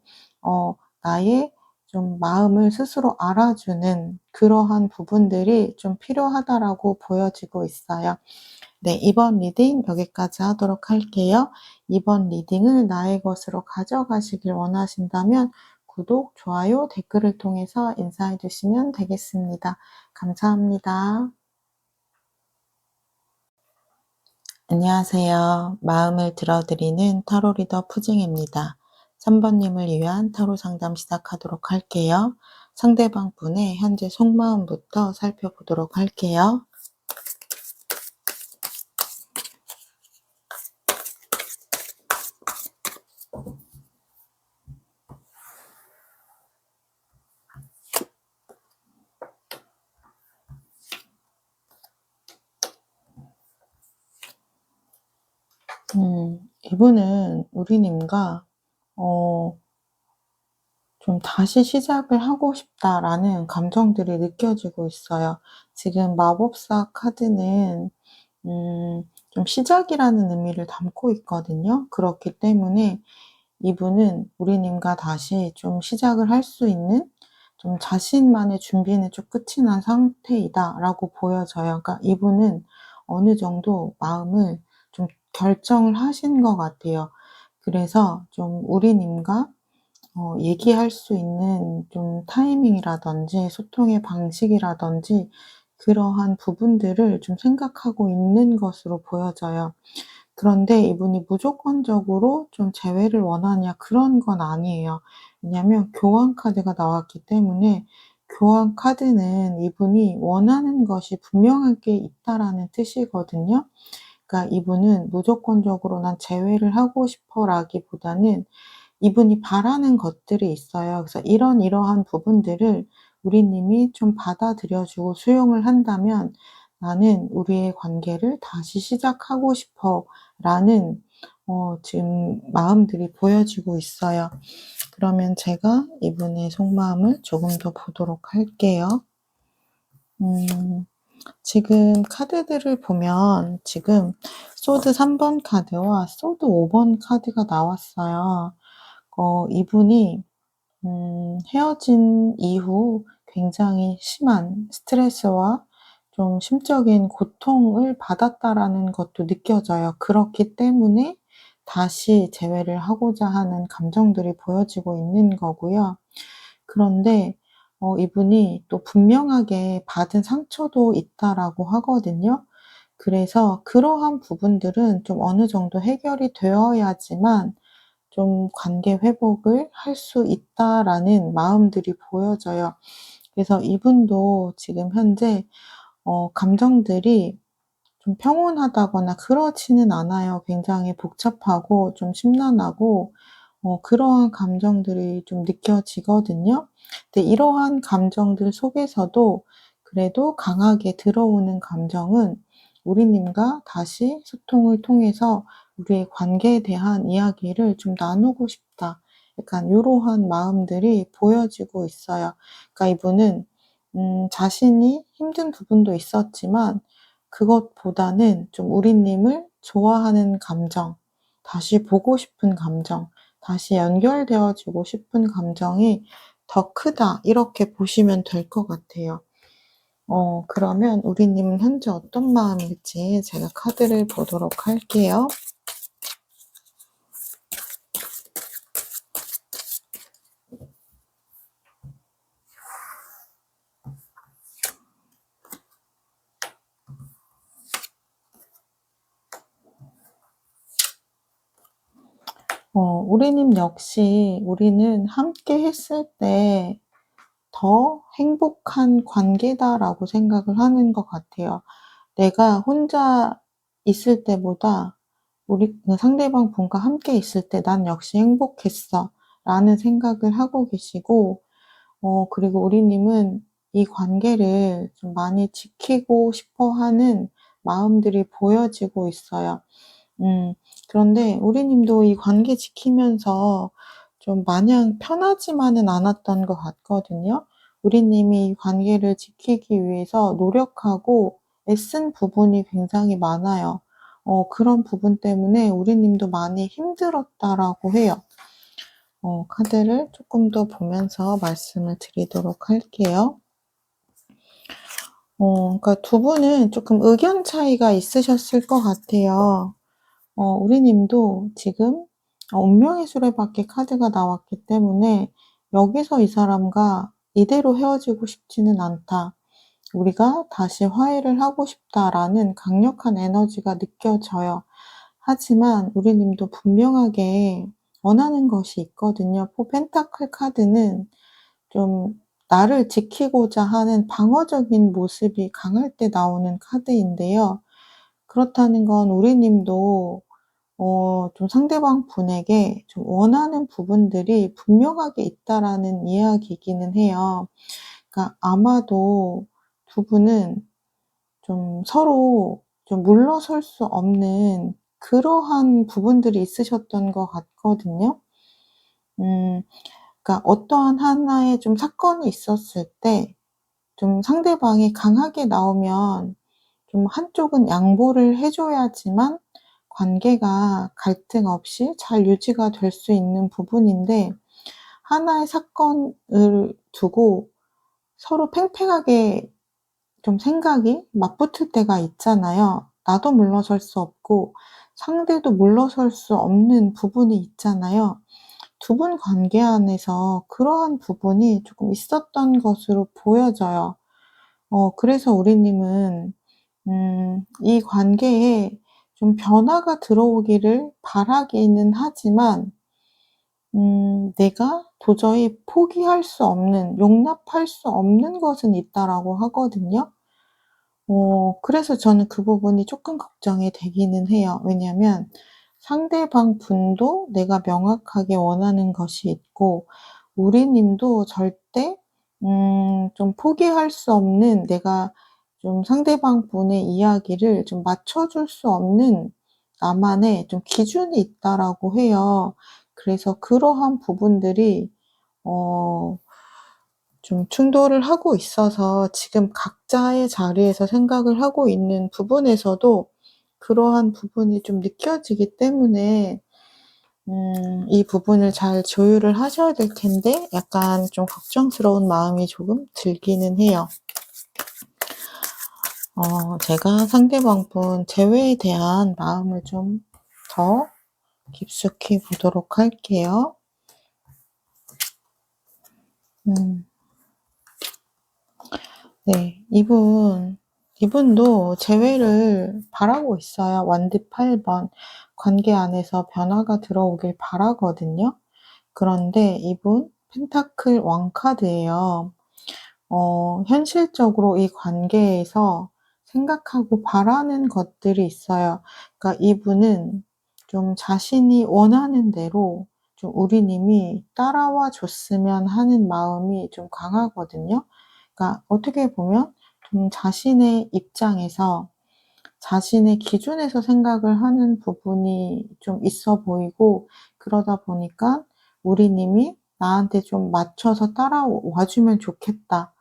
나의 좀 마음을 스스로 알아주는 그러한 부분들이 좀 필요하다라고 보여지고 있어요. 네, 이번 리딩 여기까지 하도록 할게요. 이번 리딩을 나의 것으로 가져가시길 원하신다면 구독, 좋아요, 댓글을 통해서 인사해 주시면 되겠습니다. 감사합니다. 안녕하세요. 마음을 들어드리는 타로 리더 푸징입니다. 3번님을 위한 타로 상담 시작하도록 할게요. 상대방 분의 현재 속마음부터 살펴보도록 할게요. 이분은 우리님과 어 좀 '다시 시작을 하고 싶다.'라는 감정들이 느껴지고 있어요. 지금 마법사 카드는 좀 시작이라는 의미를 담고 있거든요. 그렇기 때문에 이분은 우리님과 다시 좀 시작을 할 수 있는 좀 자신만의 준비는 좀 끝이 난 상태이다라고 보여져요. 그러니까 이분은 어느 정도 마음을 좀 결정을 하신 것 같아요. 그래서 좀 우리님과 얘기할 수 있는 좀 타이밍이라든지 소통의 방식이라든지 그러한 부분들을 좀 생각하고 있는 것으로 보여져요. 그런데 이분이 무조건적으로 좀 재회를 원하냐 그런 건 아니에요. 왜냐하면 교환 카드가 나왔기 때문에 교환 카드는 이분이 원하는 것이 분명하게 있다라는 뜻이거든요. 그러니까 이분은 무조건적으로 '난 재회를 하고 싶어.'라기보다는 이분이 바라는 것들이 있어요. 그래서 이러한 부분들을 우리 님이 좀 받아들여 주고 수용을 한다면 '나는 우리의 관계를 다시 시작하고 싶어.'라는 지금 마음들이 보여지고 있어요. 그러면 제가 이분의 속마음을 조금 더 보도록 할게요. 음. 지금 카드들을 보면 지금 소드 3번 카드와 소드 5번 카드가 나왔어요. 이분이 헤어진 이후 굉장히 심한 스트레스와 좀 심적인 고통을 받았다라는 것도 느껴져요. 그렇기 때문에 다시 재회를 하고자 하는 감정들이 보여지고 있는 거고요. 그런데 이분이 또 분명하게 받은 상처도 있다라고 하거든요. 그래서 그러한 부분들은 좀 어느 정도 해결이 되어야지만 좀 관계 회복을 할 수 있다라는 마음들이 보여져요. 그래서 이분도 지금 현재 감정들이 좀 평온하다거나 그렇지는 않아요. 굉장히 복잡하고 좀 심란하고 그러한 감정들이 좀 느껴지거든요. 근데 이러한 감정들 속에서도 그래도 강하게 들어오는 감정은 우리님과 다시 소통을 통해서 우리의 관계에 대한 이야기를 좀 나누고 싶다. 약간 요러한 마음들이 보여지고 있어요. 그러니까 이분은 자신이 힘든 부분도 있었지만 그것보다는 좀 우리님을 좋아하는 감정, 다시 보고 싶은 감정, 다시 연결되어지고 싶은 감정이 더 크다. 이렇게 보시면 될 것 같아요. 그러면 우리님은 현재 어떤 마음일지 제가 카드를 보도록 할게요. 우리님 역시 우리는 함께 했을 때 더 행복한 관계다라고 생각을 하는 것 같아요. 내가 혼자 있을 때보다 우리 상대방 분과 함께 있을 때 '난 역시 행복했어.' 라는 생각을 하고 계시고 그리고 우리님은 이 관계를 좀 많이 지키고 싶어 하는 마음들이 보여지고 있어요. 음 그런데 우리님도 이 관계 지키면서 좀 마냥 편하지만은 않았던 것 같거든요. 우리님이 이 관계를 지키기 위해서 노력하고 애쓴 부분이 굉장히 많아요. 그런 부분 때문에 우리님도 많이 힘들었다라고 해요. 카드를 조금 더 보면서 말씀을 드리도록 할게요. 그러니까 두 분은 조금 의견 차이가 있으셨을 것 같아요. 우리님도 지금 운명의 수레바퀴 카드가 나왔기 때문에 여기서 이 사람과 이대로 헤어지고 싶지는 않다. 우리가 다시 화해를 하고 싶다라는 강력한 에너지가 느껴져요. 하지만 우리님도 분명하게 원하는 것이 있거든요. 펜타클 카드는 좀 나를 지키고자 하는 방어적인 모습이 강할 때 나오는 카드인데요. 그렇다는 건 우리님도 좀 상대방 분에게 좀 원하는 부분들이 분명하게 있다라는 이야기이기는 해요. 그러니까 아마도 두 분은 좀 서로 좀 물러설 수 없는 그러한 부분들이 있으셨던 것 같거든요. 음 그러니까 어떠한 하나의 좀 사건이 있었을 때 좀 상대방이 강하게 나오면 좀 한쪽은 양보를 해 줘야지만 관계가 갈등 없이 잘 유지가 될 수 있는 부분인데 하나의 사건을 두고 서로 팽팽하게 좀 생각이 맞붙을 때가 있잖아요. 나도 물러설 수 없고 상대도 물러설 수 없는 부분이 있잖아요. 두 분 관계 안에서 그러한 부분이 조금 있었던 것으로 보여져요. 그래서 우리님은 이 관계에 좀 변화가 들어오기를 바라기는 하지만 내가 도저히 포기할 수 없는, 용납할 수 없는 것은 있다라고 하거든요. 그래서 저는 그 부분이 쪼끔 걱정이 되기는 해요. 왜냐면 상대방 분도 내가 명확하게 원하는 것이 있고 우리님도 절대 좀 포기할 수 없는, 내가 좀 상대방 분의 이야기를 좀 맞춰줄 수 없는 나만의 좀 기준이 있다라고 해요. 그래서 그러한 부분들이 어 좀 충돌을 하고 있어서 지금 각자의 자리에서 생각을 하고 있는 부분에서도 그러한 부분이 좀 느껴지기 때문에 이 부분을 잘 조율을 하셔야 될 텐데 약간 좀 걱정스러운 마음이 조금 들기는 해요. 제가 상대방 분 재회에 대한 마음을 좀 더 깊숙이 보도록 할게요. 음. 네. 이분도 재회를 바라고 있어요. 완드 8 번. 관계 안에서 변화가 들어오길 바라거든요. 그런데 이분 펜타클 왕 카드예요. 현실적으로 이 관계에서 생각하고 바라는 것들이 있어요. 그러니까 이분은 좀 자신이 원하는 대로 좀 우리님이 따라와 줬으면 하는 마음이 좀 강하거든요. 그러니까 어떻게 보면 좀 자신의 입장에서 자신의 기준에서 생각을 하는 부분이 좀 있어 보이고, 그러다 보니까 우리님이 나한테 좀 맞춰서 따라와 주면 좋겠다.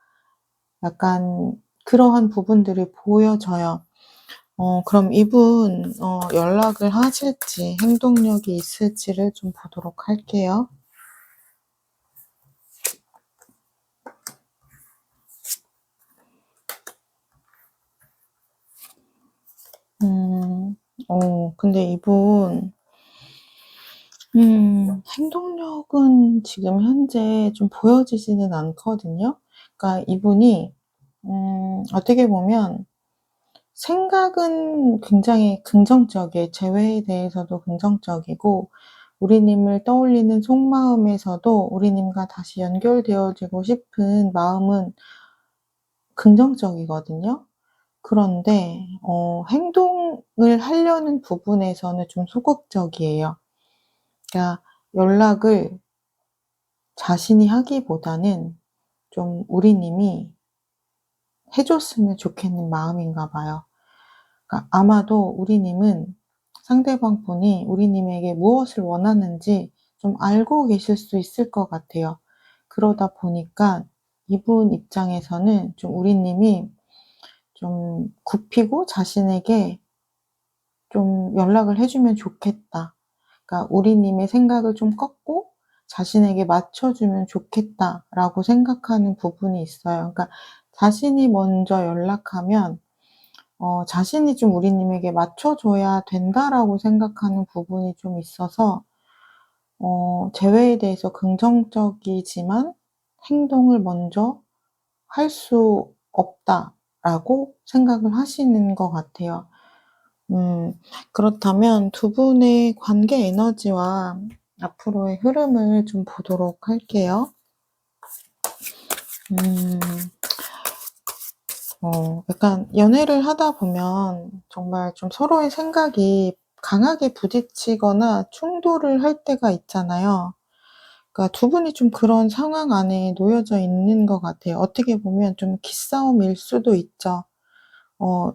약간 그러한 부분들이 보여져요. 그럼 이분 연락을 하실지 행동력이 있을지를 좀 보도록 할게요. 음. 근데 이분 행동력은 지금 현재 좀 보여지지는 않거든요. 그러니까 이분이 어떻게 보면 생각은 굉장히 긍정적이에요. 재회에 대해서도 긍정적이고 우리님을 떠올리는 속마음에서도 우리님과 다시 연결되어지고 싶은 마음은 긍정적이거든요. 그런데 행동을 하려는 부분에서는 좀 소극적이에요. 그러니까 연락을 자신이 하기보다는 좀 우리님이 해 줬으면 좋겠는 마음인가 봐요. 그러니까 아마도 우리님은 상대방 분이 우리님에게 무엇을 원하는지 좀 알고 계실 수 있을 것 같아요. 그러다 보니까 이분 입장에서는 좀 우리님이 좀 굽히고 자신에게 좀 연락을 해 주면 좋겠다. 그러니까 우리님의 생각을 좀 꺾고 자신에게 맞춰 주면 좋겠다라고 생각하는 부분이 있어요. 그러니까 자신이 먼저 연락하면 자신이 좀 우리님에게 맞춰 줘야 된다라고 생각하는 부분이 좀 있어서 재회에 대해서 긍정적이지만 '행동을 먼저 할 수 없다.'라고 생각을 하시는 것 같아요. 그렇다면 두 분의 관계 에너지와 앞으로의 흐름을 좀 보도록 할게요. 음. 약간 연애를 하다 보면 정말 좀 서로의 생각이 강하게 부딪히거나 충돌을 할 때가 있잖아요. 그러니까 두 분이 좀 그런 상황 안에 놓여져 있는 것 같아요. 어떻게 보면 좀 기싸움일 수도 있죠. 어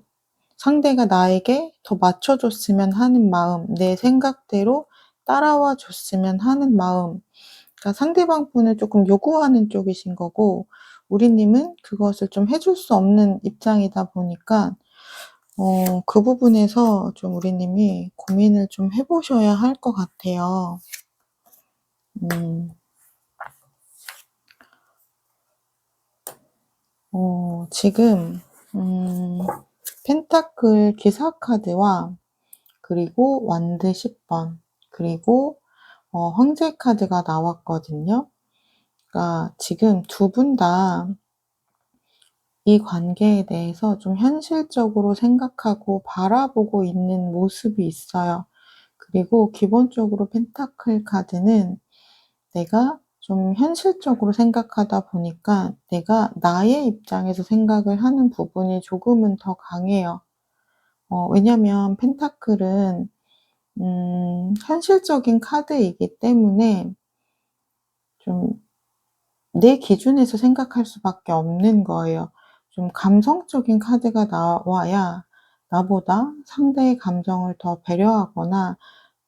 상대가 나에게 더 맞춰 줬으면 하는 마음, 내 생각대로 따라와 줬으면 하는 마음. 그러니까 상대방 분을 쪼끔 요구하는 쪽이신 거고 우리님은 그것을 좀 해줄 수 없는 입장이다 보니까 그 부분에서 좀 우리님이 고민을 좀 해 보셔야 할 것 같아요. 음. 지금 펜타클 기사 카드와 그리고 완드 10 번, 그리고 황제 카드가 나왔거든요. 그러니까 지금 두 분 다 이 관계에 대해서 좀 현실적으로 생각하고 바라보고 있는 모습이 있어요. 그리고 기본적으로 펜타클 카드는 내가 좀 현실적으로 생각하다 보니까 내가 나의 입장에서 생각을 하는 부분이 조금은 더 강해요. 왜냐면 펜타클은 현실적인 카드이기 때문에 좀 내 기준에서 생각할 수밖에 없는 거예요. 좀 감성적인 카드가 나와야 나보다 상대의 감정을 더 배려하거나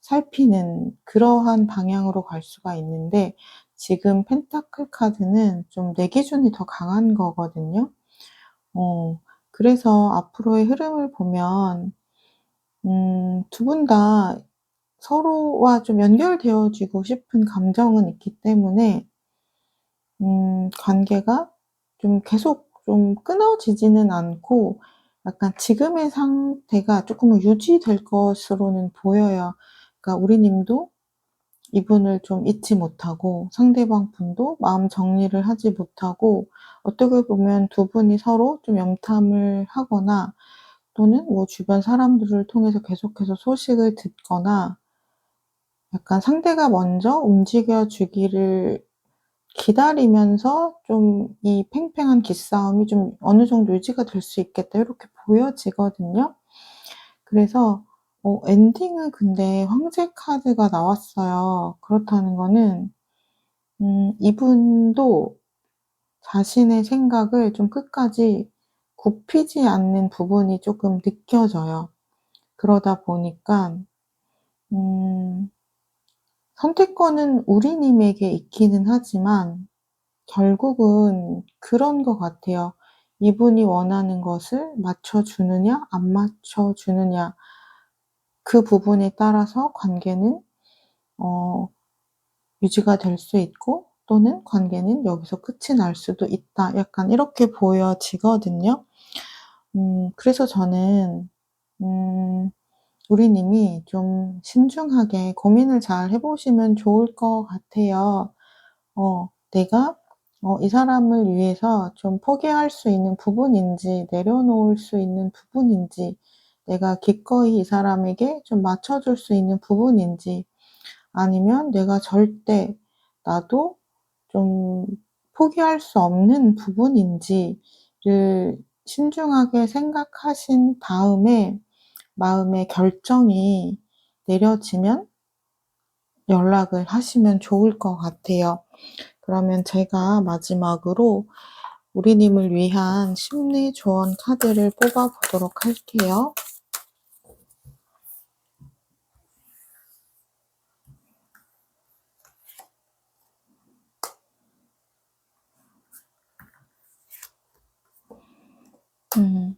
살피는 그러한 방향으로 갈 수가 있는데, 지금 펜타클 카드는 좀 내 기준이 더 강한 거거든요. 어 그래서 앞으로의 흐름을 보면 두 분 다 서로와 좀 연결되어지고 싶은 감정은 있기 때문에 관계가 좀 계속 좀 끊어지지는 않고 약간 지금의 상태가 쪼끔은 유지될 것으로는 보여요. 그러니까 우리 님도 이분을 좀 잊지 못하고 상대방 분도 마음 정리를 하지 못하고, 어떻게 보면 두 분이 서로 좀 염탐을 하거나 또는 뭐 주변 사람들을 통해서 계속해서 소식을 듣거나 약간 상대가 먼저 움직여 주기를 기다리면서 좀 이 팽팽한 기싸움이 좀 어느 정도 유지가 될 수 있겠다, 이렇게 보여지거든요. 그래서 엔딩은 근데 황제 카드가 나왔어요. 그렇다는 거는 이분도 자신의 생각을 좀 끝까지 굽히지 않는 부분이 쪼끔 느껴져요. 그러다 보니까 음 선택권은 우리 님에게 있기는 하지만 결국은 그런 것 같아요. 이분이 원하는 것을 맞춰 주느냐 안 맞춰 주느냐, 그 부분에 따라서 관계는 어 유지가 될 수 있고 또는 관계는 여기서 끝이 날 수도 있다. 약간 이렇게 보여지거든요. 그래서 저는 음 우리 님이 좀 신중하게 고민을 잘 해 보시면 좋을 것 같아요. 내가 이 사람을 위해서 좀 포기할 수 있는 부분인지 내려놓을 수 있는 부분인지, 내가 기꺼이 이 사람에게 좀 맞춰 줄 수 있는 부분인지, 아니면 내가 절대 나도 좀 포기할 수 없는 부분인지를 신중하게 생각하신 다음에 마음의 결정이 내려지면 연락을 하시면 좋을 것 같아요. 그러면 제가 마지막으로 우리 님을 위한 심리 조언 카드를 뽑아 보도록 할게요. 음.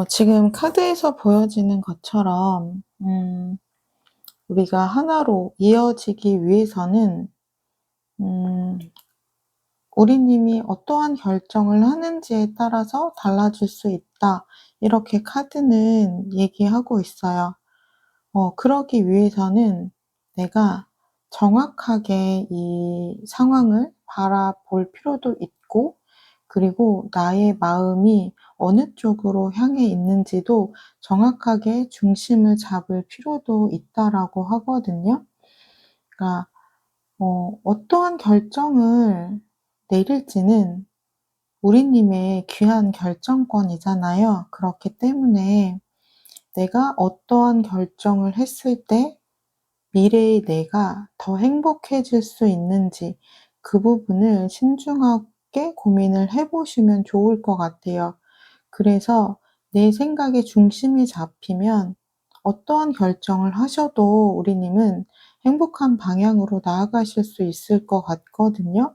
지금 카드에서 보여지는 것처럼 우리가 하나로 이어지기 위해서는 음 우리 님이 어떠한 결정을 하는지에 따라서 달라질 수 있다, 이렇게 카드는 얘기하고 있어요. 그러기 위해서는 내가 정확하게 이 상황을 바라볼 필요도 있고, 그리고 나의 마음이 어느 쪽으로 향해 있는지도 정확하게 중심을 잡을 필요도 있다라고 하거든요. 그러니까 어떠한 결정을 내릴지는 우리 님의 귀한 결정권이잖아요. 그렇기 때문에 내가 어떠한 결정을 했을 때 미래의 내가 더 행복해질 수 있는지, 그 부분을 신중하게 고민을 해 보시면 좋을 것 같아요. 그래서 내 생각의 중심이 잡히면 어떠한 결정을 하셔도 우리 님은 행복한 방향으로 나아가실 수 있을 것 같거든요.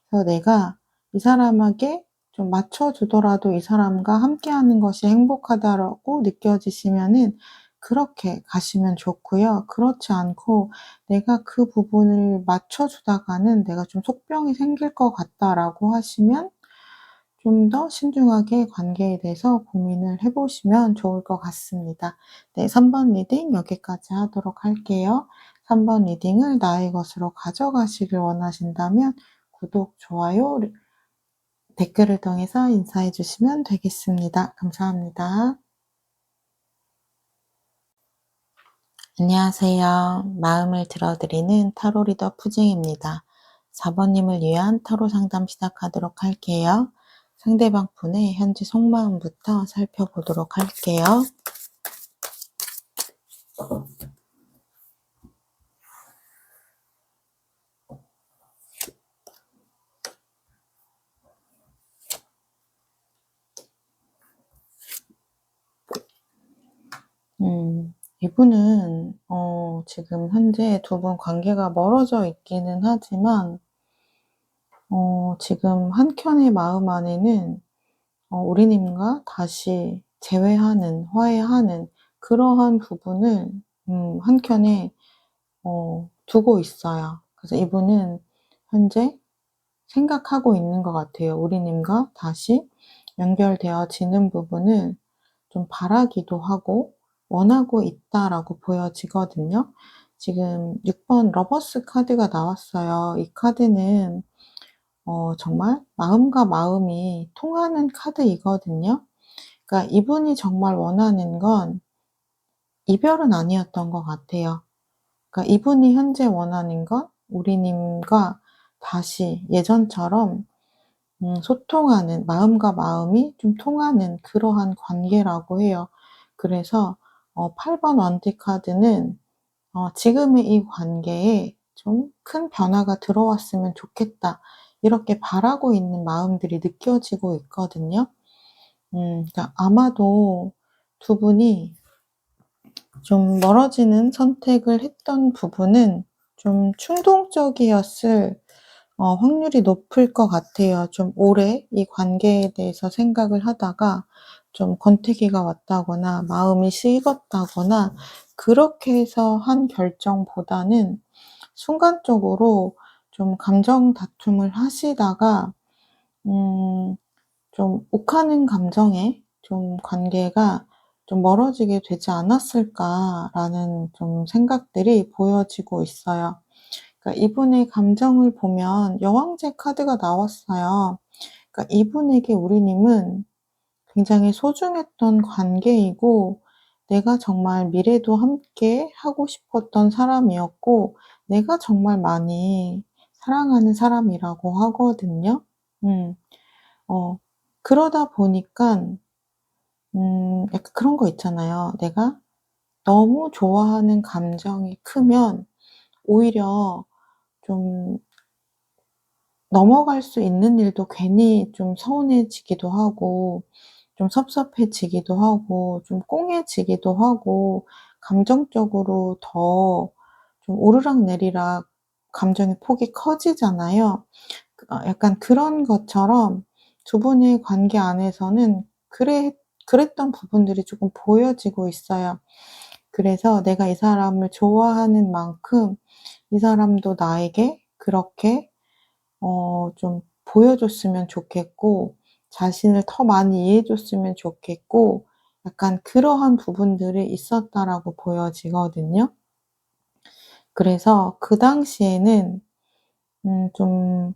그래서 내가 이 사람에게 좀 맞춰 주더라도 이 사람과 함께하는 것이 행복하다라고 느껴지시면은 그렇게 가시면 좋고요. 그렇지 않고 '내가 그 부분을 맞춰 주다가는 내가 좀 속병이 생길 것 같다.'라고 하시면 좀 더 신중하게 관계에 대해서 고민을 해 보시면 좋을 것 같습니다. 네, 3번 리딩 여기까지 하도록 할게요. 3번 리딩을 나의 것으로 가져가시길 원하신다면 구독, 좋아요 댓글을 통해서 인사해 주시면 되겠습니다. 감사합니다. 안녕하세요. 마음을 들어드리는 타로 리더 푸징입니다. 4번님을 위한 타로 상담 시작하도록 할게요. 상대방 분의 현재 속마음부터 살펴보도록 할게요. 이분은 지금 현재 두 분 관계가 멀어져 있기는 하지만 지금 한켠의 마음 안에는 우리님과 다시 재회하는, 화해하는 그러한 부분을 한켠에 두고 있어요. 그래서 이분은 현재 생각하고 있는 것 같아요. 우리님과 다시 연결되어지는 부분을 좀 바라기도 하고 원하고 있다라고 보여지거든요. 지금 6번 러버스 카드가 나왔어요. 이 카드는 정말 마음과 마음이 통하는 카드이거든요. 그러니까 이분이 정말 원하는 건 이별은 아니었던 것 같아요. 그러니까 이분이 현재 원하는 건 우리님과 다시 예전처럼 소통하는, 마음과 마음이 좀 통하는 그러한 관계라고 해요. 그래서 8번 원티 카드는 지금의 이 관계에 좀 큰 변화가 들어왔으면 좋겠다. 이렇게 바라고 있는 마음들이 느껴지고 있거든요. 그러니까 아마도 두 분이 좀 멀어지는 선택을 했던 부분은 좀 충동적이었을 확률이 높을 것 같아요. 좀 오래 이 관계에 대해서 생각을 하다가 좀 권태기가 왔다거나 마음이 식었다거나 그렇게 해서 한 결정보다는 순간적으로 좀 감정 다툼을 하시다가 좀 욱하는 감정에 좀 관계가 좀 멀어지게 되지 않았을까라는 좀 생각들이 보여지고 있어요. 그러니까 이분의 감정을 보면 여왕제 카드가 나왔어요. 그러니까 이분에게 우리님은 굉장히 소중했던 관계이고 내가 정말 미래도 함께 하고 싶었던 사람이었고 내가 정말 많이 사랑하는 사람이라고 하거든요. 음. 그러다 보니깐 약간 그런 거 있잖아요. 내가 너무 좋아하는 감정이 크면 오히려 좀 넘어갈 수 있는 일도 괜히 좀 서운해지기도 하고 좀 섭섭해지기도 하고 좀 꽁해지기도 하고 감정적으로 더 좀 오르락내리락 감정의 폭이 커지잖아요. 약간 그런 것처럼 두 분의 관계 안에서는 그랬던 부분들이 조금 보여지고 있어요. 그래서 내가 이 사람을 좋아하는 만큼 이 사람도 나에게 그렇게 좀 보여줬으면 좋겠고 자신을 더 많이 이해해 줬으면 좋겠고 약간 그러한 부분들이 있었다라고 보여지거든요. 그래서 그 당시에는 좀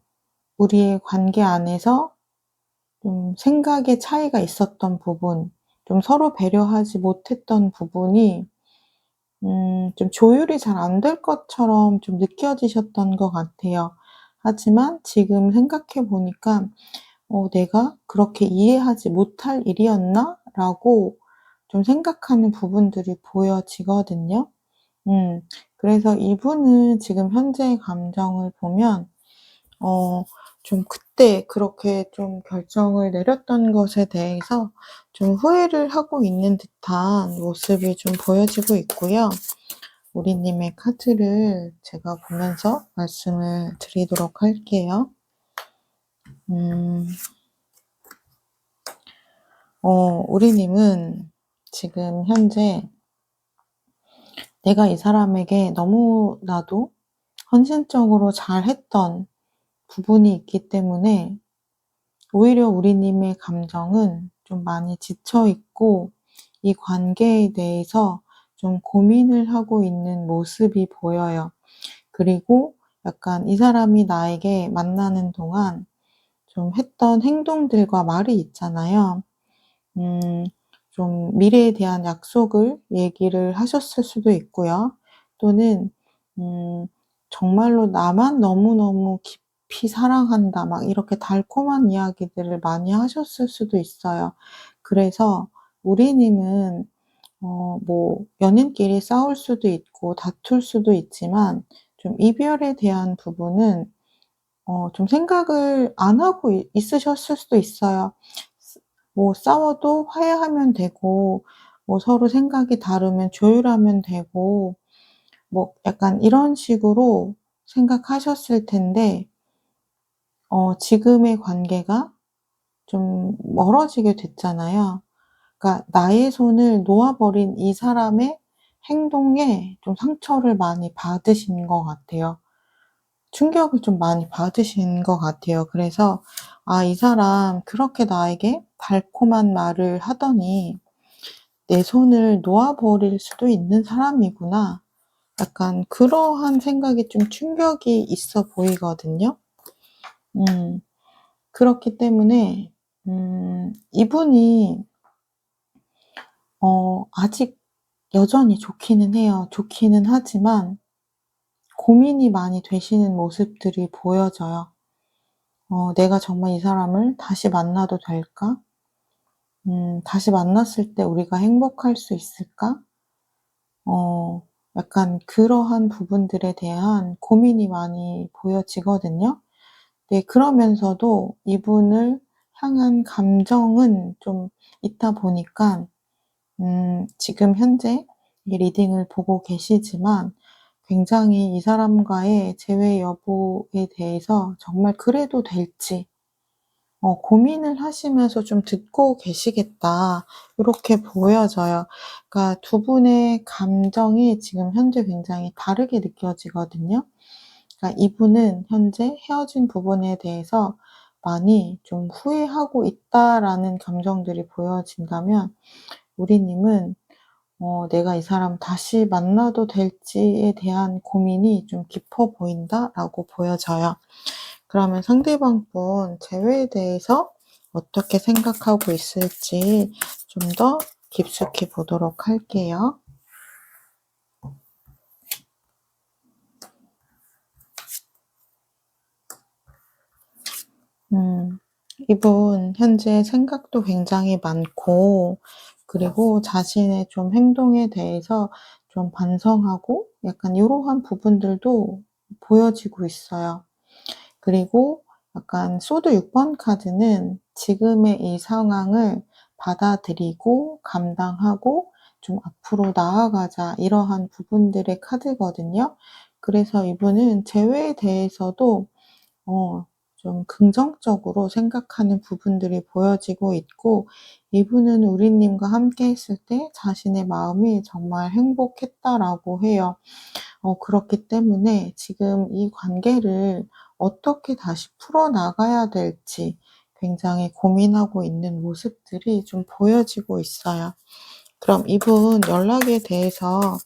우리의 관계 안에서 좀 생각의 차이가 있었던 부분, 좀 서로 배려하지 못했던 부분이 좀 조율이 잘 안 될 것처럼 좀 느껴지셨던 것 같아요. 하지만 지금 생각해 보니까 '내가 그렇게 이해하지 못할 일이었나?'라고 좀 생각하는 부분들이 보여지거든요. 음. 그래서 이분은 지금 현재의 감정을 보면 좀 그때 그렇게 좀 결정을 내렸던 것에 대해서 좀 후회를 하고 있는 듯한 모습이 좀 보여지고 있고요. 우리님의 카드를 제가 보면서 말씀을 드리도록 할게요. 음. 우리님은 지금 현재 내가 이 사람에게 너무나도 헌신적으로 잘했던 부분이 있기 때문에 오히려 우리님의 감정은 좀 많이 지쳐 있고 이 관계에 대해서 좀 고민을 하고 있는 모습이 보여요. 그리고 약간 이 사람이 나에게 만나는 동안 좀 했던 행동들과 말이 있잖아요. 음 좀 미래에 대한 약속을 얘기를 하셨을 수도 있고요. 또는 음 정말로 "나만 너무너무 깊이 사랑한다." 막 이렇게 달콤한 이야기들을 많이 하셨을 수도 있어요. 그래서 우리님은 뭐 연인끼리 싸울 수도 있고 다툴 수도 있지만 좀 이별에 대한 부분은 좀 생각을 안 하고 있으셨을 수도 있어요. 뭐 싸워도 화해하면 되고 뭐 서로 생각이 다르면 조율하면 되고 뭐 약간 이런 식으로 생각하셨을 텐데 지금의 관계가 좀 멀어지게 됐잖아요. 그러니까 나의 손을 놓아 버린 이 사람의 행동에 좀 상처를 많이 받으신 것 같아요. 충격을 좀 많이 받으신 것 같아요. 그래서 '아 이 사람 그렇게 나에게 달콤한 말을 하더니 내 손을 놓아 버릴 수도 있는 사람이구나.' 약간 그러한 생각이 좀 충격이 있어 보이거든요. 음 그렇기 때문에 이분이 아직 여전히 좋기는 해요. 좋기는 하지만 고민이 많이 되시는 모습들이 보여져요. '내가 정말 이 사람을 다시 만나도 될까? 다시 만났을 때 우리가 행복할 수 있을까?' 어 약간 그러한 부분들에 대한 고민이 많이 보여지거든요. 네, 그러면서도 이분을 향한 감정은 좀 있다 보니까 지금 현재 이 리딩을 보고 계시지만 굉장히 이 사람과의 재회 여부에 대해서 정말 그래도 될지 고민을 하시면서 좀 듣고 계시겠다, 이렇게 보여져요. 그러니까 두 분의 감정이 지금 현재 굉장히 다르게 느껴지거든요. 그러니까 이분은 현재 헤어진 부분에 대해서 많이 좀 후회하고 있다라는 감정들이 보여진다면 우리 님은 '내가 이 사람 다시 만나도 될지에 대한 고민이 좀 깊어 보인다.'라고 보여져요. 그러면 상대방 분 재회에 대해서 어떻게 생각하고 있을지 좀 더 깊숙이 보도록 할게요. 음. 이분 현재 생각도 굉장히 많고 그리고 자신의 좀 행동에 대해서 좀 반성하고 약간 요러한 부분들도 보여지고 있어요. 그리고 약간 소드 6번 카드는 지금의 이 상황을 받아들이고 감당하고 좀 '앞으로 나아가자.' 이러한 부분들의 카드거든요. 그래서 이분은 재회에 대해서도 어 좀 긍정적으로 생각하는 부분들이 보여지고 있고 이분은 우리 님과 함께 했을 때 자신의 마음이 정말 행복했다라고 해요. 그렇기 때문에 지금 이 관계를 어떻게 다시 풀어나가야 될지 굉장히 고민하고 있는 모습들이 좀 보여지고 있어요. 그럼 이분 연락에 대해서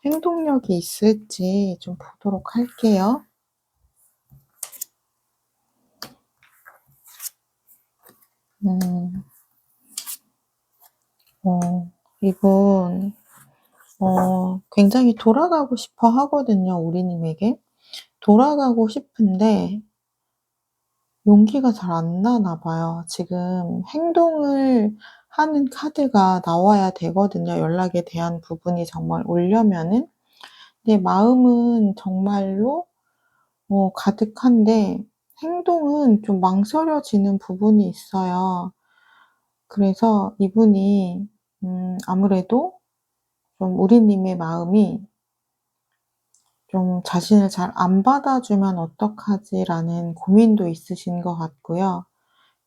행동력이 있을지 좀 보도록 할게요. 음. 이분 굉장히 돌아가고 싶어 하거든요, 우리 님에게. 돌아가고 싶은데 용기가 잘 안 나나 봐요. 지금 행동을 하는 카드가 나와야 되거든요, 연락에 대한 부분이 정말 오려면은. 근데 마음은 정말로 가득한데 행동은 좀 망설여지는 부분이 있어요. 그래서 이분이 아무래도 좀 우리 님의 마음이 좀 '자신을 잘 안 받아주면 어떡하지?'라는 고민도 있으신 것 같고요.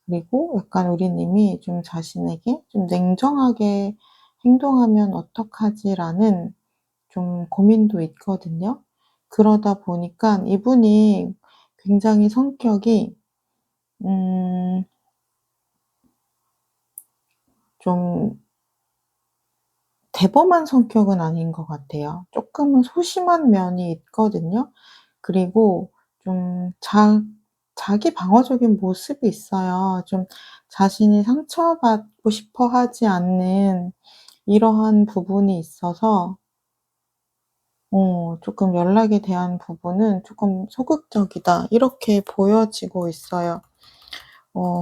그리고 약간 우리 님이 좀 자신에게 좀 '냉정하게 행동하면 어떡하지?'라는 좀 고민도 있거든요. 그러다 보니까 이분이 굉장히 성격이 음 좀 대범한 성격은 아닌 것 같아요. 쪼끔은 소심한 면이 있거든요. 그리고 좀 자기 방어적인 모습이 있어요. 좀 자신이 상처받고 싶어 하지 않는 이러한 부분이 있어서 조금 연락에 대한 부분은 조금 소극적이다 이렇게 보여지고 있어요.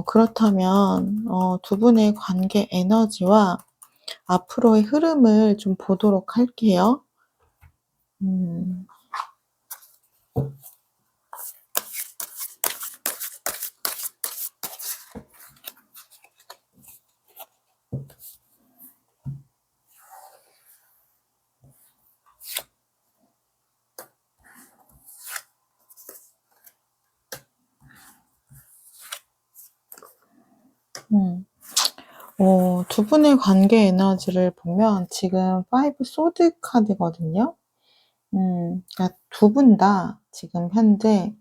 그렇다면 두 분의 관계 에너지와 앞으로의 흐름을 좀 보도록 할게요. 음. 음. 두 분의 관계 에너지를 보면 지금 5 소드 카드거든요. 그러니까 두 분 다 지금 현재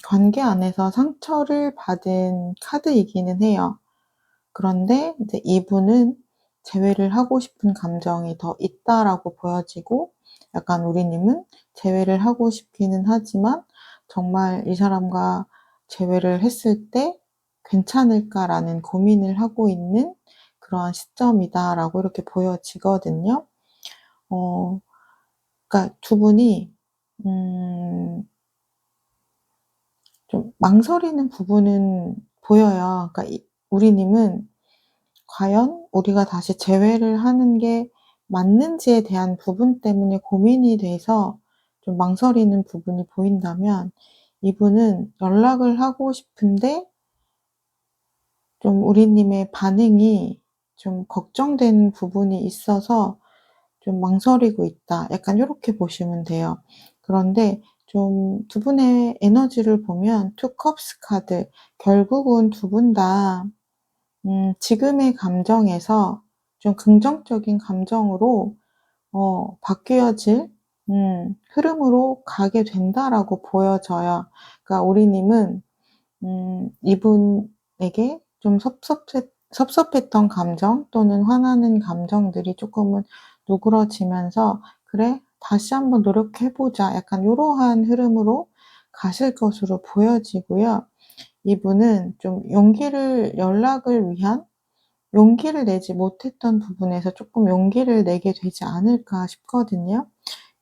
관계 안에서 상처를 받은 카드이기는 해요. 그런데 이제 이분은 제외를 하고 싶은 감정이 더 있다라고 보여지고, 약간 우리님은 제외를 하고 싶기는 하지만 정말 이 사람과 제외를 했을 때 괜찮을까라는 고민을 하고 있는 그러한 시점이다라고 이렇게 보여지거든요. 어 그러니까 두 분이 음 좀 망설이는 부분은 보여요. 그러니까 우리님은 과연 우리가 다시 재회를 하는 게 맞는지에 대한 부분 때문에 고민이 돼서 좀 망설이는 부분이 보인다면, 이분은 연락을 하고 싶은데 좀 우리님의 반응이 좀 걱정되는 부분이 있어서 좀 망설이고 있다. 약간 요렇게 보시면 돼요. 그런데 좀 두 분의 에너지를 보면 투 컵스 카드, 결국은 두 분 다 지금의 감정에서 좀 긍정적인 감정으로 바뀌어질 흐름으로 가게 된다라고 보여져요. 그러니까 우리님은 이분에게 좀 섭섭했던 감정 또는 화나는 감정들이 쪼끔은 누그러지면서 '그래, 다시 한번 노력해 보자.' 약간 요러한 흐름으로 가실 것으로 보여지고요. 이분은 좀 연락을 위한 용기를 내지 못했던 부분에서 쪼끔 용기를 내게 되지 않을까 싶거든요.